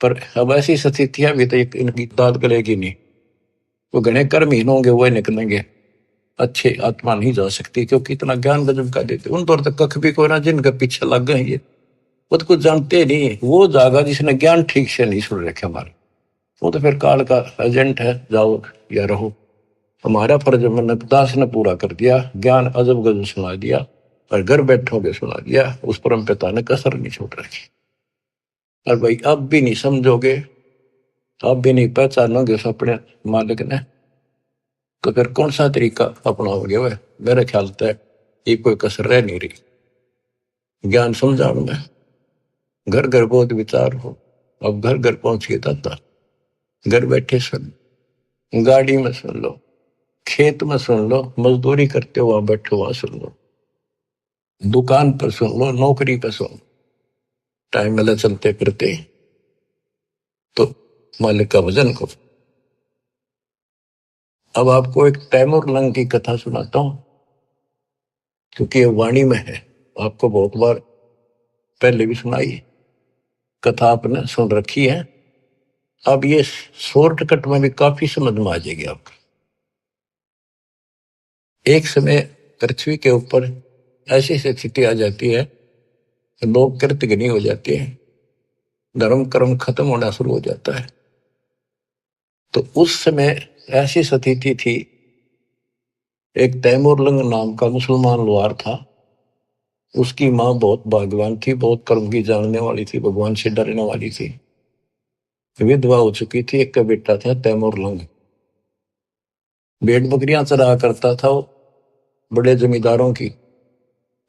पर अब ऐसी स्थितियां भी तो इनकी दाद गलेगी नहीं। वो घने कर्महीन होंगे, वो निकलेंगे, अच्छे आत्मा नहीं जा सकती, क्योंकि इतना ज्ञान गजब का देते उन पर तक कख भी कोई ना, जिनके पीछे लग गए ये वो तो कुछ जानते नहीं। वो जागा जिसने ज्ञान ठीक से नहीं सुन रखे हमारे, वो तो फिर काल का एजेंट है, जाओ या रहो। हमारा फर्ज मैंने दास ने पूरा कर दिया, ज्ञान अजब गजब सुना दिया, और घर बैठोगे सुना दिया, उस परम पिता ने कसर नहीं छोड़ रखी। और भाई अब भी नहीं समझोगे, अब भी नहीं पहचानोगे उस अपने मालिक ने, तो फिर कौन सा तरीका अपनाओगे? वह मेरे ख्याल से ये कोई कसर रह नहीं रही। ज्ञान समझाओ में घर घर बहुत विचार हो, अब घर घर पहुंच के दाता, घर बैठे सुन, गाड़ी में सुन लो, खेत में सुन लो, मजदूरी करते हो वहां बैठो वहां सुन लो, दुकान पर सुन लो, नौकरी पर सुन, टाइम मिला चलते फिरते तो मालिक का भजन करो। अब आपको एक तैमूर लंग की कथा सुनाता हूं, क्योंकि ये वाणी में है, आपको बहुत बार पहले भी सुनाई, कथा आपने सुन रखी है। अब ये शॉर्टकट में भी काफी समझ में आ जाएगी आपको। एक समय पृथ्वी के ऊपर ऐसी स्थिति आ जाती है कि लोग कृतघ्नी हो जाते हैं, धर्म कर्म खत्म होना शुरू हो जाता है। तो उस समय ऐसी स्थिति थी, एक तैमूरलंग नाम का मुसलमान लोहार था, उसकी माँ बहुत भाग्यवान थी, बहुत कर्म की जानने वाली थी, भगवान से डरने वाली थी, विधवा हो चुकी थी, एक का बेटा था तैमूरलंग। भेड़ बकरियां चरा करता था वो, बड़े जमींदारों की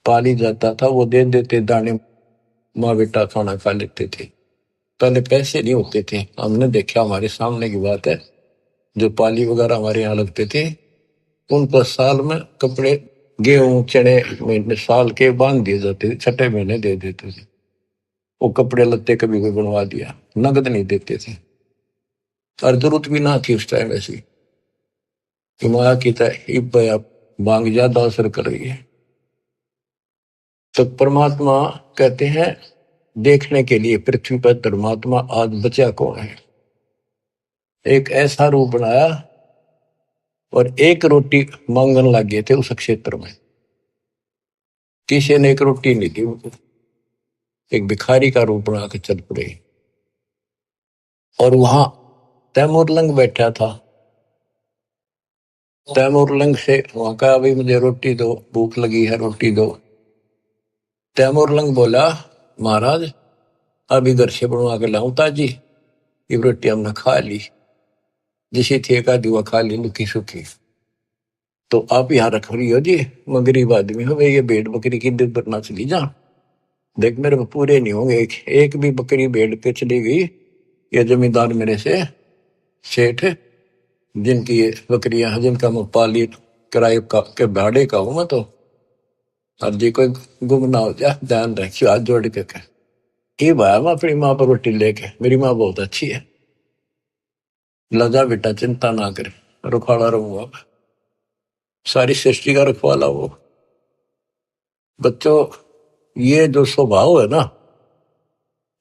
पाली जाता था, वो दे देते दाने, माँ बेटा खाना खा लेते थे। पहले पैसे नहीं होते थे, हमने देखा, हमारे सामने की बात है, जो पाली वगैरह हमारे यहाँ लगते थे उनको साल में कपड़े, गेहूं चने महीने साल के बांध दिए जाते थे, छठे महीने दे देते थे। वो कपड़े लत्ते कभी कोई बनवा दिया, नगद नहीं देते थे। और जरूरत भी ना थी उस टाइम ऐसी कि माया की तरह मांग ज्यादा असर कर रही है। तो परमात्मा कहते हैं देखने के लिए पृथ्वी पर धर्मात्मा आज बचा कौन है। एक ऐसा रूप बनाया और एक रोटी मांगने लग गए थे उस क्षेत्र में, किसी ने एक रोटी नहीं दी उनको, एक भिखारी का रूप बना के चल पड़े। और वहां तैमूरलंग बैठा था, तैमूरलंग से वहां का, अभी मुझे रोटी दो, भूख लगी है रोटी दो। तैमूरलंग बोला, महाराज अभी घर से बनवा के लाऊं ताजी, ये रोटी हमने खा ली, जिसे थे का दिवा खा ली लुकी सुखी, तो आप यहाँ रख रही हो जी, मैं गरीब आदमी हो, ये भेड़ बकरी की दूध बरना चली जा, देख मेरे को पूरे नहीं होंगे, एक भी बकरी भेड़ पे चली गई, ये जमींदार मेरे से सेठ जिनकी ये बकरियां, जिनका मैं पाली किराए का के भाड़े का हूं मैं, तो अब जी कोई गुम ना हो जाए, ध्यान रखियो, हाथ जोड़ के कह। ये भाया मैं अपनी माँ पर रोटी लेके, मेरी माँ बहुत अच्छी है, लजा बेटा चिंता ना करे, रुखाड़ा रहूंगा, सारी सृष्टि का रखवाला वो। बच्चों, ये जो स्वभाव है ना,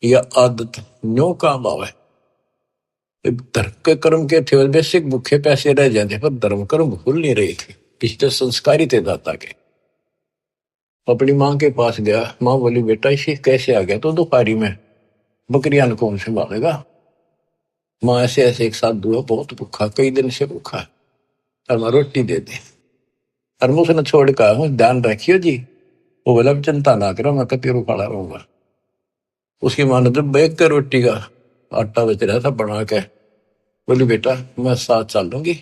यह आदत न्यो काम आवे। धर्म के कर्म के थे बेसिक भूखे पैसे रह जाते, पर धर्म कर्म भूल नहीं रहे थे, पिछले संस्कारी थे दाता के। अपनी माँ के पास गया, माँ बोली बेटा इसी कैसे आ गया, तो दोपहरी में बकरियां कौन से मारेगा। माँ ऐसे ऐसे एक साधु है, बहुत भूखा, कई दिन से भूखा है, और मैं रोटी दे दे। और मैं उसने छोड़ कर ध्यान रखियो जी, वो बोला चिंता ना करो, मैं कति रुखाड़ा रहूंगा। उसकी माँ ने जब बैग कर रोटी का आटा बच रहा था बना के, बोली बेटा मैं साथ चल लूंगी,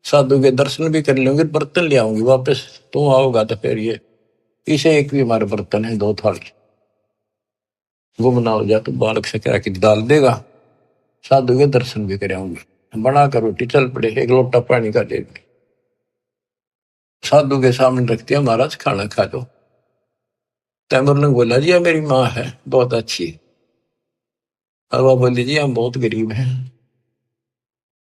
साधु के दर्शन भी कर लूंगी, बर्तन ले आऊंगी वापस, तुम आओगा तो फिर ये इसे एक भी हमारे बर्तन है, दो थाली, गुम ना हो जाए तो बालक से कह के डाल देगा, साधु के दर्शन भी कर आऊंगी। बना कर रोटी चल पड़े, एक लोटा पानी का दे दी, साधु के सामने रख दिया, महाराज खाना खा लो। तैमूर ने बोला जी मेरी माँ है बहुत अच्छी, और वह बोली जी हम बहुत गरीब हैं।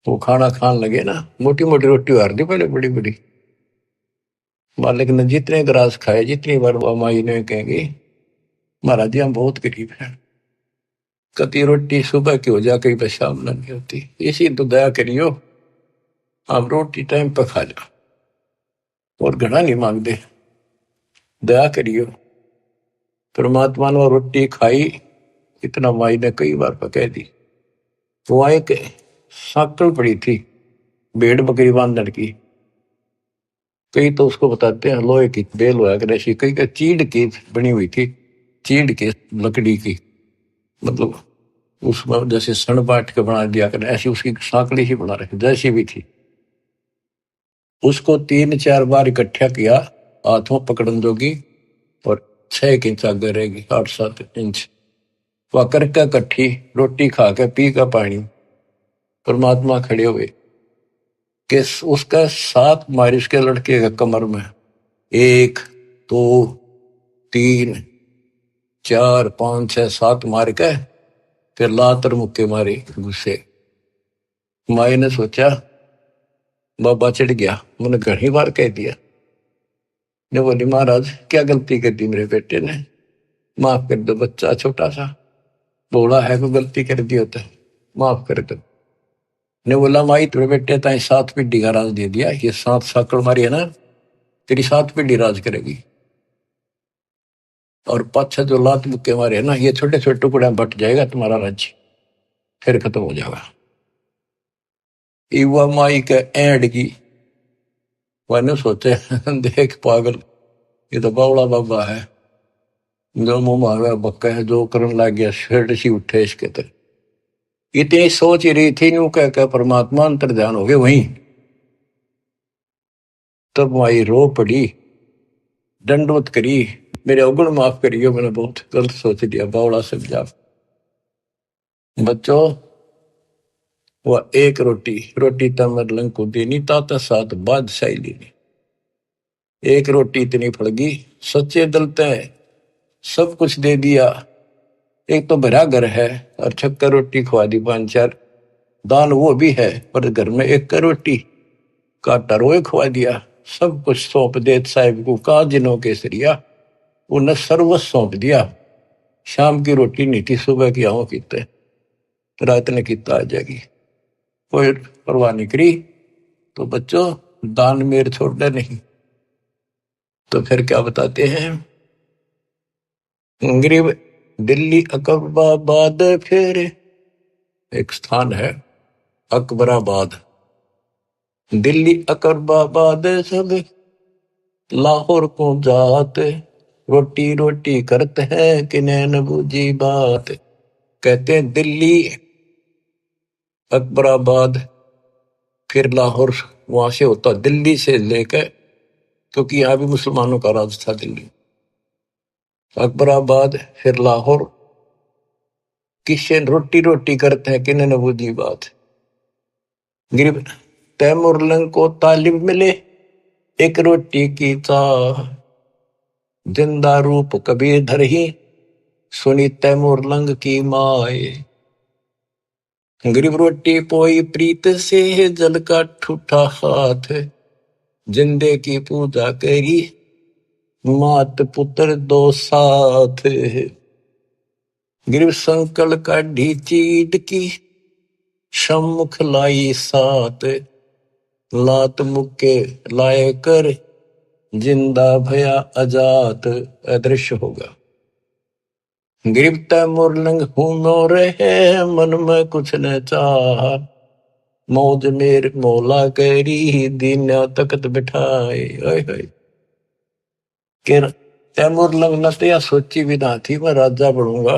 वो खाना खान लगे ना, मोटी मोटी रोटी हार दी पहले, बड़ी बड़ी। मालिक ने जितने ग्रास खाए, जितनी बार वह माई ने कहेंगे महाराज जी हम बहुत गरीब हैं, कति रोटी सुबह की हो जा, कहीं पर शाम नहीं होती, इसी तो दया करियो, आप रोटी टाइम पर खा लो, और घना नहीं मांगते, दया करियो। परमात्मा ने रोटी खाई, इतना माई ने कई बार कह दी। वो एक साकल पड़ी थी भेड़ बकरी बांधने की, कई तो उसको बताते हैं लोहे की बेल हुआ कर ऐसी, कई का चीड़ की बनी हुई थी, चीड़ की लकड़ी की, मतलब उसमें जैसे सन बांट के बना दिया कर, ऐसी उसकी साकड़ी ही बना रखी जैसी भी थी। उसको 3-4 बार इकट्ठा किया, हाथों पकड़न जोगी, और 6 इंच आगे रहेगी, 8-7 इंच, वह करके इकट्ठी रोटी खा के पी का पानी। परमात्मा खड़े हुए कि उसका 7 मारी उसके लड़के के कमर में, 1 2 3 4 5 6 7 मार के फिर लातर मुक्के मारे गुस्से। माई ने सोचा बाबा चिढ़ गया, मैंने घनी बार कह दिया। ने बोली महाराज क्या गलती कर दी मेरे बेटे ने, माफ कर दो, बच्चा छोटा सा बोला है, कोई गलती कर दी होता, माफ कर दो। ने बोला माई तेरे बेटे ताई 7 पीढ़ी का राज दे दिया, ये 7 साकड़ मारी है ना, तेरी 7 पीढ़ी राज करेगी। और पाछा जो लात मुक्के मारे है ना, ये छोटे छोटे टुकड़े में बट जाएगा तुम्हारा राज्य, फिर खत्म हो जाएगा। युवा माई के एंड की मैंने सोचे देख पागल, ये तो बावड़ा बाबा है, जो मुंह मांगा बक्का है, जो करने लग गया शेड सी उठे इसके तरह। इतनी सोच ही रही थी, यूं कह परमात्मा अंतर ध्यान हो गए वहीं। तब माई रो पड़ी, दंडवत करी, मेरे अवगुण माफ करियो, मैंने बहुत गलत सोच लिया, बावड़ा समझा। बच्चों, वह एक रोटी रोटी तमर लंग को देनी, ताता साथ बादशाही लेनी। एक रोटी इतनी फड़गी, सच्चे दलते सब कुछ दे दिया। एक तो भरा घर है और छक्कर रोटी खवा दी, 5-4 दान वो भी है, पर घर में एक का रोटी काटा रोए खवा दिया। सब कुछ सौंप दे साहिब को, काजिनो केसरिया उन्हें सर्वस्व सौंप दिया। शाम की रोटी नहीं थी, सुबह की आओ कीते, रात ने किता आ जाएगी, कोई परवाह नहीं करी। तो बच्चों, दान मेर छोड़ना नहीं। तो फिर क्या बताते हैं, गरीब दिल्ली अकबराबाद, फिर एक स्थान है अकबराबाद, दिल्ली अकबराबाद सब लाहौर को जात, रोटी रोटी करते हैं कि नैन बूझी बात। कहते हैं दिल्ली अकबराबाद फिर लाहौर, वहां से होता दिल्ली से लेकर, क्योंकि यहाँ भी मुसलमानों का राज था दिल्ली। अकबराबाद फिर लाहौर, किससे रोटी रोटी करते हैं कि नैन बूझी बात। गरीब तैमूर लंग को तालिब मिले एक रोटी की चाह, जिंदा रूप कबीर धर ही सुनी तैमूर लंग की माए। गरीब रोटी पोई प्रीत से जल का ठूठा हाथ, जिंदे की पूजा करी मात पुत्र दो साथ। गरीब संकल का ढीचीड की सम्मुख लाई सात, लात मुक्के लाए कर जिंदा भया अजात, अदृश्य होगा। गिरफ्त मुरलंग हूं रहे मन में कुछ न चाह, मौज मेर मौला करी दीन्या तकत बिठाए। तैमूर लंग न तो यह सोची भी ना थी मैं राजा बनूंगा,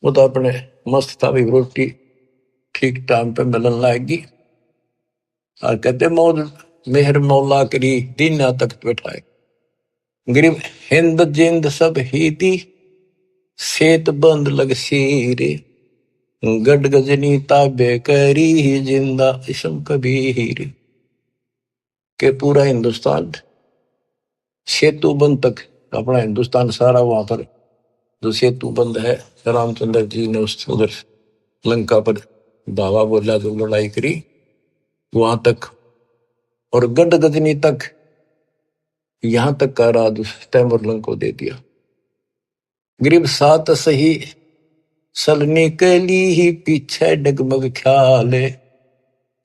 वो तो अपने मस्त था भी, रोटी ठीक टाइम पे मिलन लाएगी। और कहते मौज मेहर मौला करी दीन्या तकत बिठाए। गरीब हिंद जिंद सब ही दी सेत बंद लग सीरे, गड गजनी ताबे करी जिंदा इसम कबीर। के पूरा हिंदुस्तान सेतु बंद तक, अपना हिंदुस्तान सारा वहां पर जो सेतु बंद है, रामचंद्र जी ने उस उधर लंका पर धावा बोला, जो लड़ाई करी वहां तक, और गड गजनी तक, यहां तक का राज तैमूर लंग को दे दिया। गरीब सात सही सलनी के लिए पीछे डगमग ख्याल,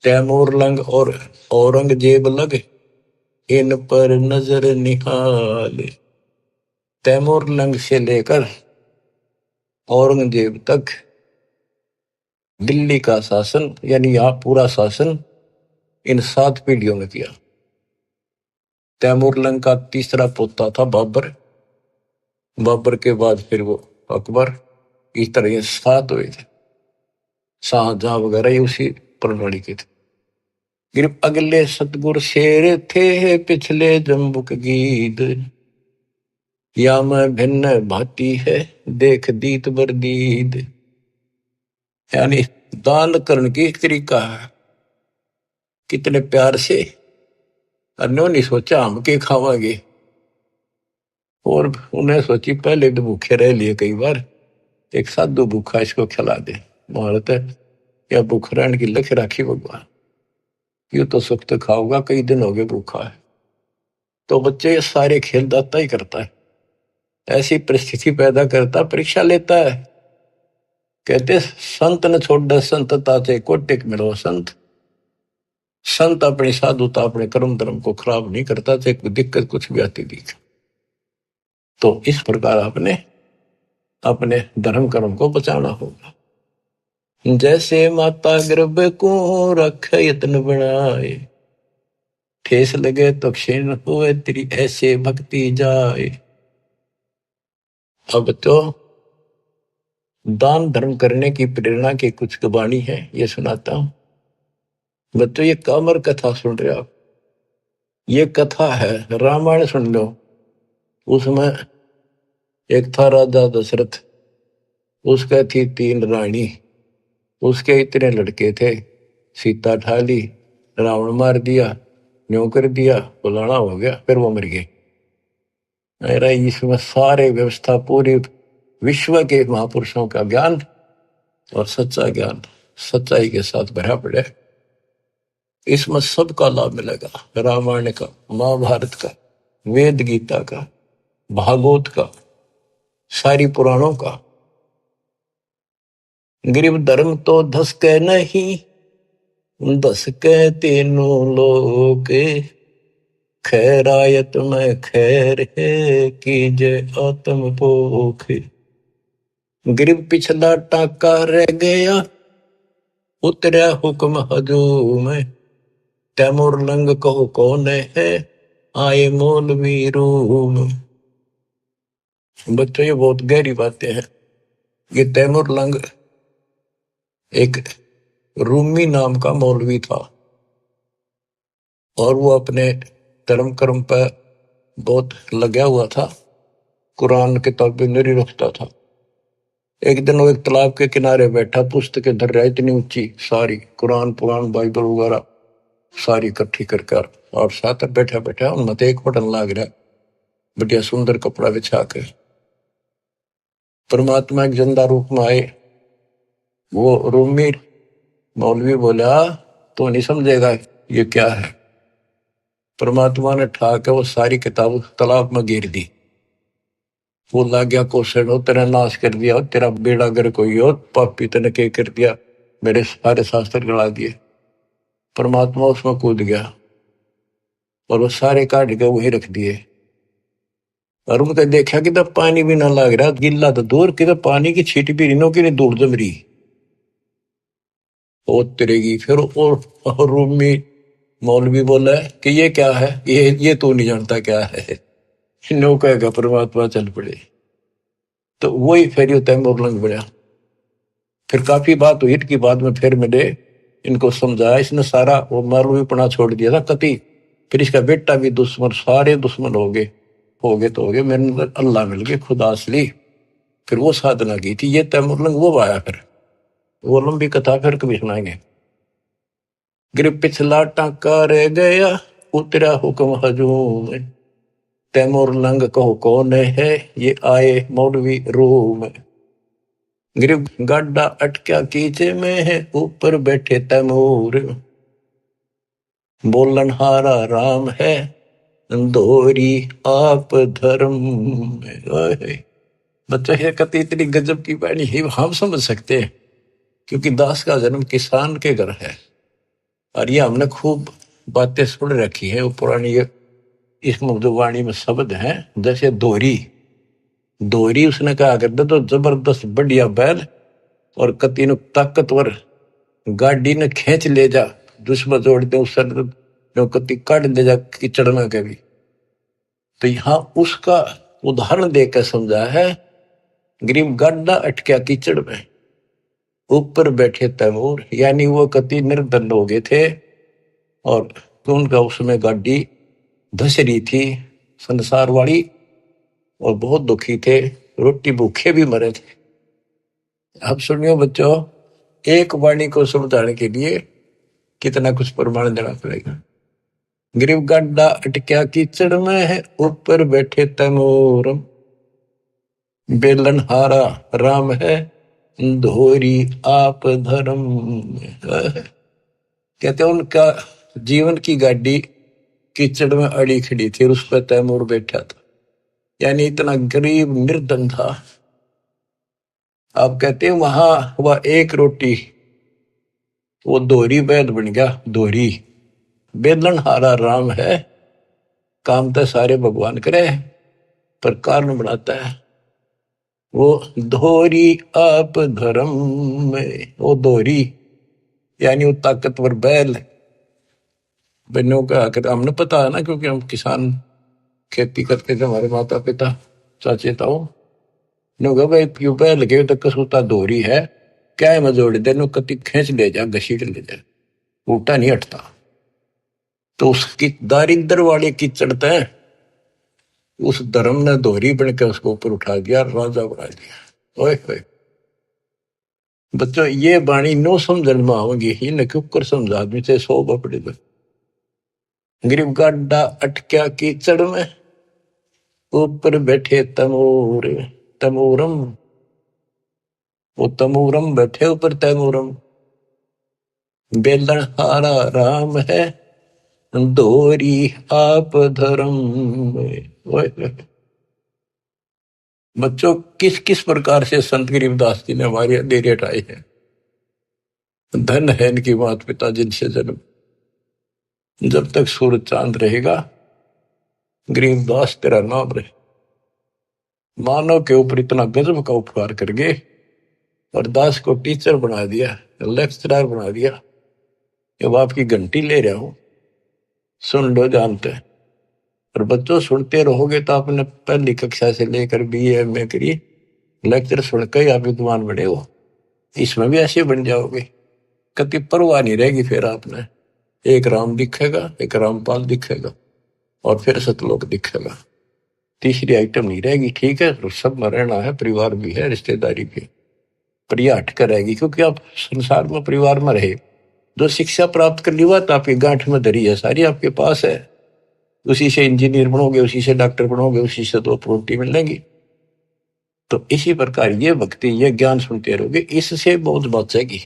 तैमूर लंग और औरंगजेब लग इन पर नजर निहाल। तैमूर लंग से लेकर औरंगजेब तक दिल्ली का शासन, यानी यहाँ पूरा शासन इन 7 पीढ़ियों में किया। तैमूर लंग का तीसरा पोता था बाबर, बाबर के बाद फिर वो अकबर, इस तरह ये 7 हुए थे। शाहजहां वगैरह ये उसी प्रणाली के थे। गिर अगले सतगुर शेर थे पिछले जम्बुक गीत, या मैं भिन्न भाती है देख दीत बरदीद। यानी दान करने की एक तरीका है, कितने प्यार से, अन्यों नहीं सोचा हम के खावांगे, और उन्हें सोची पहले तो भूखे रह लिए कई बार, एक साधु भूखा इसको खिला दे, भारत या भूख रहने की लक्ष्य राखी भगवान, यूं तो सुख तो खाऊंगा, कई दिन हो गए भूखा है। तो बच्चे ये सारे खेल दाता ही करता है, ऐसी परिस्थिति पैदा करता, परीक्षा लेता है। कहते संत न छोड़ संतता से कोटिक मिलो संत, संत अपनी साधुता अपने कर्म धर्म को खराब नहीं करता, चाहे कोई दिक्कत कुछ भी आती दिख। तो इस प्रकार आपने अपने धर्म कर्म को बचाना होगा। जैसे माता गर्भ को रख यत्न बनाए, ठेस लगे तो क्षीण हुए तेरी ऐसे भक्ति जाए। अब तो दान धर्म करने की प्रेरणा की कुछ वाणी है, ये सुनाता हूं। बच्चों ये कामर कथा सुन रहे हो आप, ये कथा है, रामायण सुन लो। उसमें एक था राजा दशरथ, उसका थी 3 रानी, उसके इतने लड़के थे, सीता ठाली, रावण मार दिया, न्यों कर दिया, फलाना हो गया, फिर वो मर गए। अरे इसमें सारे व्यवस्था पूरी विश्व के महापुरुषों का ज्ञान और सच्चा ज्ञान सच्चाई के साथ भरा पड़े। इसमें सबका लाभ मिलेगा, रामायण का, महाभारत का, वेद गीता का, भागवत का, सारी पुराणों का। गरीब धर्म तो धस के नहीं, धस के तीनों लोग, खैरायत में खैर है कीजे आत्म पोख। गरीब पिछला टाका रह गया, उतरा हुक्म हजूम, तैमूर लंग कहो कौन है, आए मौलवी रूम। बच्चों ये बहुत गहरी बातें हैं। ये तैमूर लंग एक रूमी नाम का मौलवी था और वो अपने धर्म कर्म पर बहुत लगा हुआ था, कुरान किताबें नहीं रखता था। एक दिन वो एक तालाब के किनारे बैठा, पुस्तकें धर रहा, इतनी ऊंची सारी, कुरान पुराण बाइबल वगैरह सारी इकट्ठी कर और साथ बैठा बैठा उनमें एक बटन लाग रहा, बढ़िया सुंदर कपड़ा बिछा के। परमात्मा एक जिंदा रूप में आए। वो रूमी मौलवी बोला, तो नहीं समझेगा ये क्या है। परमात्मा ने ठाके वो सारी किताब तालाब में गिर दी। वो लग गया कोसड़, हो तेरा नाश कर दिया, तेरा बेड़ा गर कोई और पापी तने के कर दिया, मेरे सारे शास्त्र गला दिए। परमात्मा उसमें कूद गया और वो सारे काट के वही रख दिए। और उनका देखा कि तब पानी भी ना लग रहा, गिल्ला तो दूर की, तो पानी की छीट भी रिनो की दूर जम रही ओ तिरेगी। फिर और रूम में मौलवी बोला कि ये क्या है, ये तो नहीं जानता क्या है। नो कहेगा परमात्मा चल पड़े। तो वही फिर तैमूर लंग बना। फिर काफी बात हुई कि बाद में फिर मिले, इनको समझाया, इसने सारा वो मौलवीपना छोड़ दिया था कति। फिर इसका बेटा भी दुश्मन, सारे दुश्मन हो गए तो हो गए, मेरे अंदर अल्लाह मिल गए, खुदा असली। फिर वो साधना की थी, ये तैमूर लंग वो आया। फिर वो लंबी कथा फिर कभी सुनाएंगे। गिर पिछला टाका रह गया, उतरा हुक्म हजूम, तैमूर लंग कहो कौन है, ये आए मौलवी रूम। गिर गाडा अटक्या कीचे में है, ऊपर बैठे तैमूर, बोलन हारा राम है, दोहरी आप धर्म। बच्चा ये कहते इतनी गजब की वाणी है, हम समझ सकते हैं क्योंकि दास का जन्म किसान के घर है। और ये हमने खूब बातें सुन रखी है, वो पुरानी इस वाणी में शब्द हैं, जैसे दोहरी उसने कहा करते तो जबरदस्त बढ़िया बैल और कति न ताकतवर गाड़ी ने खींच ले जा, दुश्मन जोड़ते उस कति काट ले जा कीचड़ में कभी। तो यहाँ उसका उदाहरण देकर समझा है। गरीब गाड्डा अटक्या कीचड़ में, ऊपर बैठे तैमूर, यानी वो कति निर्धन हो गए थे और उनका उसमें गाड़ी धस रही थी संसार वाली, और बहुत दुखी थे, रोटी भूखे भी मरे थे। अब सुनियो बच्चों, एक वाणी को समझाने के लिए कितना कुछ प्रमाण देना पड़ेगा। गरीब गाड्डा अटक्या कीचड़ में है, ऊपर बैठे तैमूर, बेलन हारा राम है, धोरी आप धर्म। कहते उनका जीवन की गाड़ी कीचड़ में अड़ी खड़ी थी, उस पर तैमूर बैठा था, यानी इतना गरीब निर्धन था। आप कहते हैं वहां वह एक रोटी वो दोहरी बैल बन गया। दोहरी बेलन हारा राम है, काम तो सारे भगवान करे, पर कारण बनाता है वो धोरी आप धर्म में। वो धोरी यानी वो ताकतवर बैल। बहनों का हमने पता है ना, क्योंकि हम किसान खेती करते थे, हमारे माता पिता चाचे ताऊ ने कहा भाई क्यों बैल के तो कसूता धोरी है, क्या है मजोड़ दे नो कति खींच ले जा, घसीट ले जा, उल्टा नहीं हटता। तो उसकी दारिद्र वाले की चढ़ते हैं, उस धर्म ने धोरी बन के उसको ऊपर उठा दिया, राजा बना दिया। ओए होए बच्चों, ये बाणी नो समझन में आओगी, ये क्यों समझ आदमी से 100 बपड़े दो। गरीब गाड्डा अटक्या कीचड़ में, ऊपर बैठे तमोर तमोरम। वो तमोरम बैठे ऊपर तमोरम, बेलन हारा राम है, धोरी आप धर्म में। ओए होए बच्चों, किस किस प्रकार से संत गरीबदास जी ने हमारी अंधेरे हटाए हैं। धन है इनकी माता पिता जिनसे जन्म, जब तक सूरज चांद रहेगा गरीबदास तेरा नाम रहे। मानव के ऊपर इतना गजब का उपकार कर गए और दास को टीचर बना दिया, लेक्चरर बना दिया। जब आपकी घंटी ले रहा हूं, सुन लो, जानते हैं। और बच्चों सुनते रहोगे तो आपने पहली कक्षा से लेकर BA MA करी, लेक्चर सुनकर ही आप विद्वान बने हो। इसमें भी ऐसे बन जाओगे, कति परवाह नहीं रहेगी। फिर आपने एक राम दिखेगा, एक रामपाल दिखेगा और फिर सतलोक दिखेगा, तीसरी आइटम नहीं रहेगी। ठीक है, सब में रहना है, परिवार भी है, रिश्तेदारी भी है, पर यह हटकर रहेगी, क्योंकि आप संसार में परिवार में रहे। जो शिक्षा प्राप्त कर ली बात आपकी गांठ में धरी है, सारी आपके पास है। उसी से इंजीनियर बनोगे, उसी से डॉक्टर बनोगे, उसी से 2 रोटी मिलेंगी। तो इसी प्रकार ये भक्ति, ये ज्ञान सुनते रहोगे, इससे बहुत बचेगी,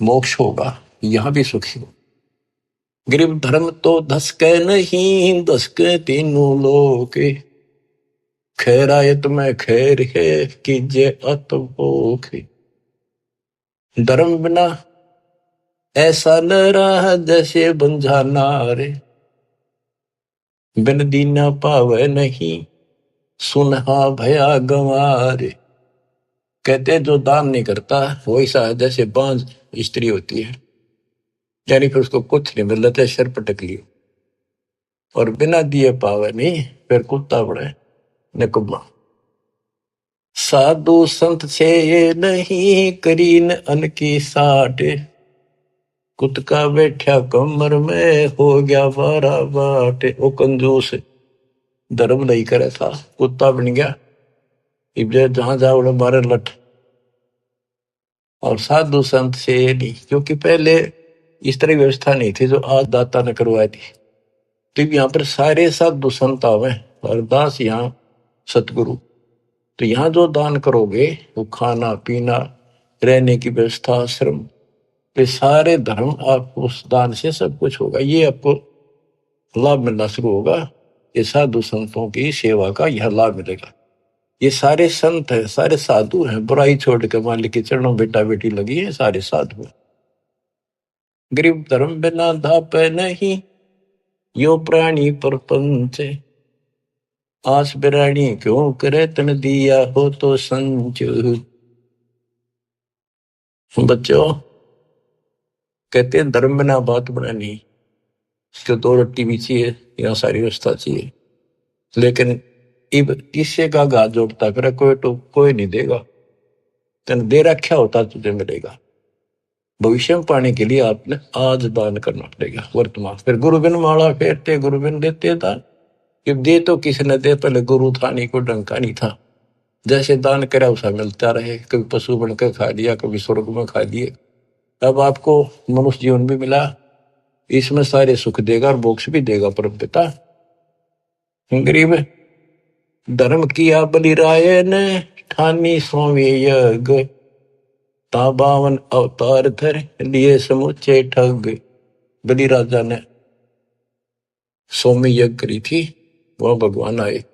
मोक्ष होगा, यहां भी सुखी हो। गरीब धर्म तो धसके नहीं, धसके तीनों लोग, खैरायत में खैर है, कीजिए अतभोग। धर्म बिना ऐसा न रहा जैसे बंझा नारे, बिन दीना पावे नहीं, सुनहा भया गंवारे। कहते जो दान नहीं करता वो ऐसा है जैसे बांझ स्त्री होती है, यानी फिर उसको कुछ नहीं मिल रहा, सर पटक लियो। और बिना दिए पावे नहीं, फिर कुत्ता बड़े निकम्मा। साधु संत से ये नहीं, करीन अन की साठ, कुत्ता बैठा कमर में, हो गया 12 बाट। वो कंजूस धर्म नहीं करे था, कुत्ता बन गया, इब्जे जहां जाओ मारे लठ। और साधु संत से ये नहीं, क्योंकि पहले इस तरह व्यवस्था नहीं थी जो आज दाता ने करवाई थी। तो यहाँ पर सारे साधु संत आवे और दास यहाँ सतगुरु। तो यहाँ जो दान करोगे वो खाना पीना, रहने की व्यवस्था, आश्रम, ये सारे धर्म आप उस दान से सब कुछ होगा। ये आपको लाभ मिलना शुरू होगा। ये साधु संतों की सेवा का यह लाभ मिलेगा। ये सारे संत है, सारे साधु हैं, बुराई छोड़ के मालिक के चरणों बेटा बेटी लगी है, सारे साधु हैं। गरीब धर्म बिना धाप नहीं, यो प्राणी परपंच, आस बिरानी क्यों करे तन दिया हो तो संच। बच्चों कहते हैं धर्म बिना बात बनानी, इसको 2 रोटी भी चाहिए, यहाँ सारी व्यवस्था चाहिए, लेकिन इब किससे का घात जोड़ता फिर कोई, तो कोई नहीं देगा। तेन दे रखा होता तुझे मिलेगा। भविष्य में पाने के लिए आपने आज दान करना पड़ेगा वर्तमान। फिर गुरु बिन माला फेरते, गुरु बिन देते दान। जब दे तो किसी ने दे, पहले गुरु था नहीं, कोई डंका नहीं था। जैसे दान करा उसा मिलता रहे, कभी पशु बनकर खा लिया, कभी स्वर्ग में खा लिए। अब आपको मनुष्य जीवन भी मिला, इसमें सारे सुख देगा और मोक्ष भी देगा परम पिता। गरीब धर्म किया बलिराय ने, ठानी स्वामी यज्ञ, ता 52 अवतार धर लिए समुचे ठग। बलि राजा ने सोमी यज्ञ करी थी, वह भगवान आए।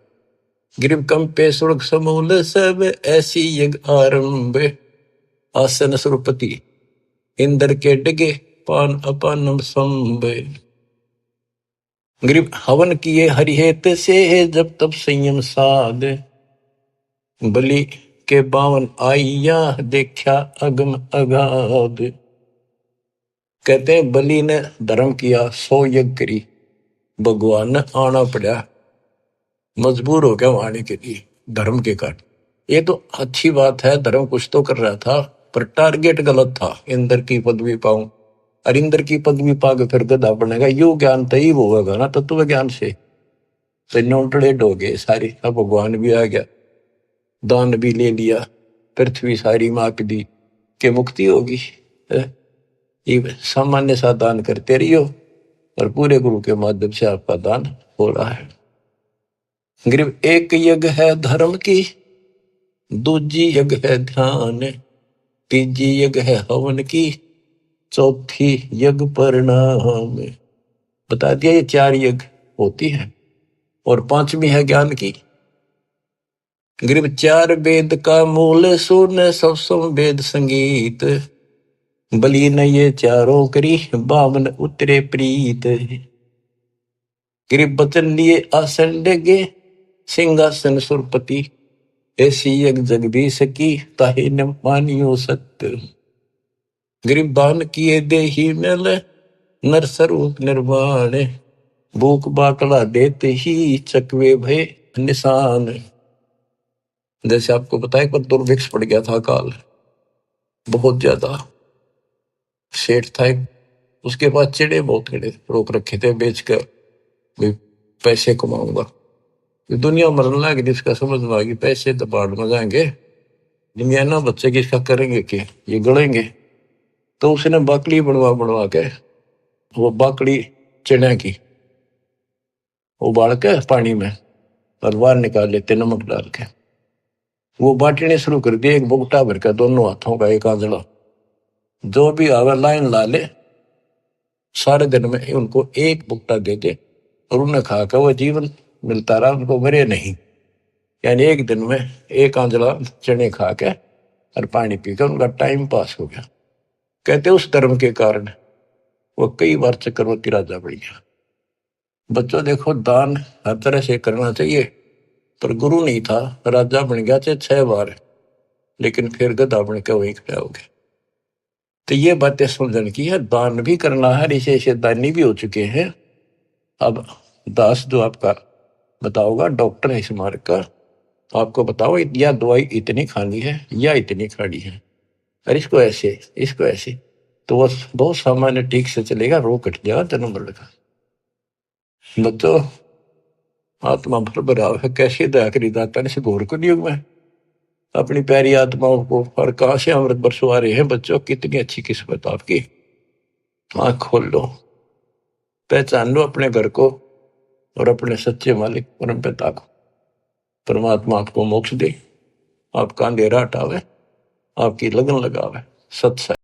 गरीब कंपे स्वर्ग समूल सब, ऐसी यज्ञ आरंभ, आसन सुरपति इंद्र के डगे, पान अपानम संभ। गरीब हवन किए हरिहेत से जब तब संयम साध, बलि के 52 आइया देखा अगम अगाध। कहते हैं बलि ने धर्म किया 100 यज्ञ करी, भगवान ने आना पड़ा, मजबूर हो गया आने के लिए धर्म के कारण। ये तो अच्छी बात है, धर्म कुछ तो कर रहा था, पर टारगेट गलत था। इंद्र की पदवी पाऊं, और इंद्र की पदवी पाके फिर गधा बनेगा, यो ज्ञान तय होगा ना तत्व ज्ञान से। तो नोटड़ेड हो गए सारी। अब भगवान भी आ गया, दान भी ले लिया, पृथ्वी सारी माप दी कि मुक्ति होगी। ये सामान्य सा दान करते रहियो और पूरे गुरु के माध्यम से आपका दान हो रहा है। गरीब एक यज्ञ है धर्म की, दूजी यज्ञ है ध्यान, तीजी यज्ञ है हवन की, चौथी यज्ञ परिणाम। बता दिया ये 4 यज्ञ होती है, और 5वीं है ज्ञान की। गरीब 4 वेद का मूल सुन, सब वेद संगीत, बलि ने ये चारों करी, 52 उतरे प्रीत। गरीब बचन लिए आसन डेगे, सिंहासन सुरपति, ऐसी यज्ञ जग भी सकी, ताहे न मानियो सत्य। गरीब दान किए देही मेल, नर स्वरूप निर्वाण, भूख बाटला देते ही चकवे भय निशान। जैसे आपको बताया पर दुर्भिक्ष पड़ गया था काल, बहुत ज्यादा। सेठ था एक, उसके पास चिड़े बहुत खड़े रोक रखे थे बेच कर, भी पैसे कमाऊंगा। दुनिया मरने लगी, जिसका समझ में आ गई पैसे तो बाढ़ में जाएंगे, दुनिया ना बच्चे की इसका करेंगे कि ये गड़ेंगे। तो उसने बाकड़ी बनवा बनवा के, वो बाकड़ी चिड़िया की उबाल के पानी में और बाहर निकाल लेते नमक डाल के, वो बांटने शुरू कर दिए, एक बुगटा भर का दोनों हाथों का एक आंजला, जो भी आवे लाइन ला ले, सारे दिन में उनको एक बुगटा दे दे, और उन्हें खा कर वो जीवन मिलता रहा, उनको मरे नहीं। यानी एक दिन में एक आंजला चने खा के और पानी पीकर उनका टाइम पास हो गया। कहते उस धर्म के कारण वो कई बार चक्रवर्ती राजा बन गया। बच्चों देखो, दान हर तरह से करना चाहिए, पर गुरु नहीं था, राजा बन गया चाहे 6 बार, लेकिन फिर गधा बन के वहीं खड़ा हो गया। तो ये बातें समझने की है, दान भी करना है, ऋषि दानी भी हो चुके हैं। अब दास जो आपका बताओगा, डॉक्टर है इस मार्ग का, तो आपको बताओ या दवाई इतनी खानी है या इतनी खानी है, और इसको ऐसे इसको ऐसे, तो वो बहुत सामान्य ठीक से चलेगा, रोग कट जाएगा, जन्म बढ़ेगा। बच्चों, आत्मा भर भराव है, कैसे दया करी दाता ने इस घोर कलयुग में अपनी प्यारी आत्माओं को, और कहां से अमृत बरसवा रहे हैं। बच्चों, कितनी अच्छी किस्मत आपकी। आंख खोल लो, पहचान लो अपने घर को और अपने सच्चे मालिक परम पिता को। परमात्मा आपको मोक्ष दे, आपका अंधेरा हटावे, आपकी लगन लगावे। सत्संग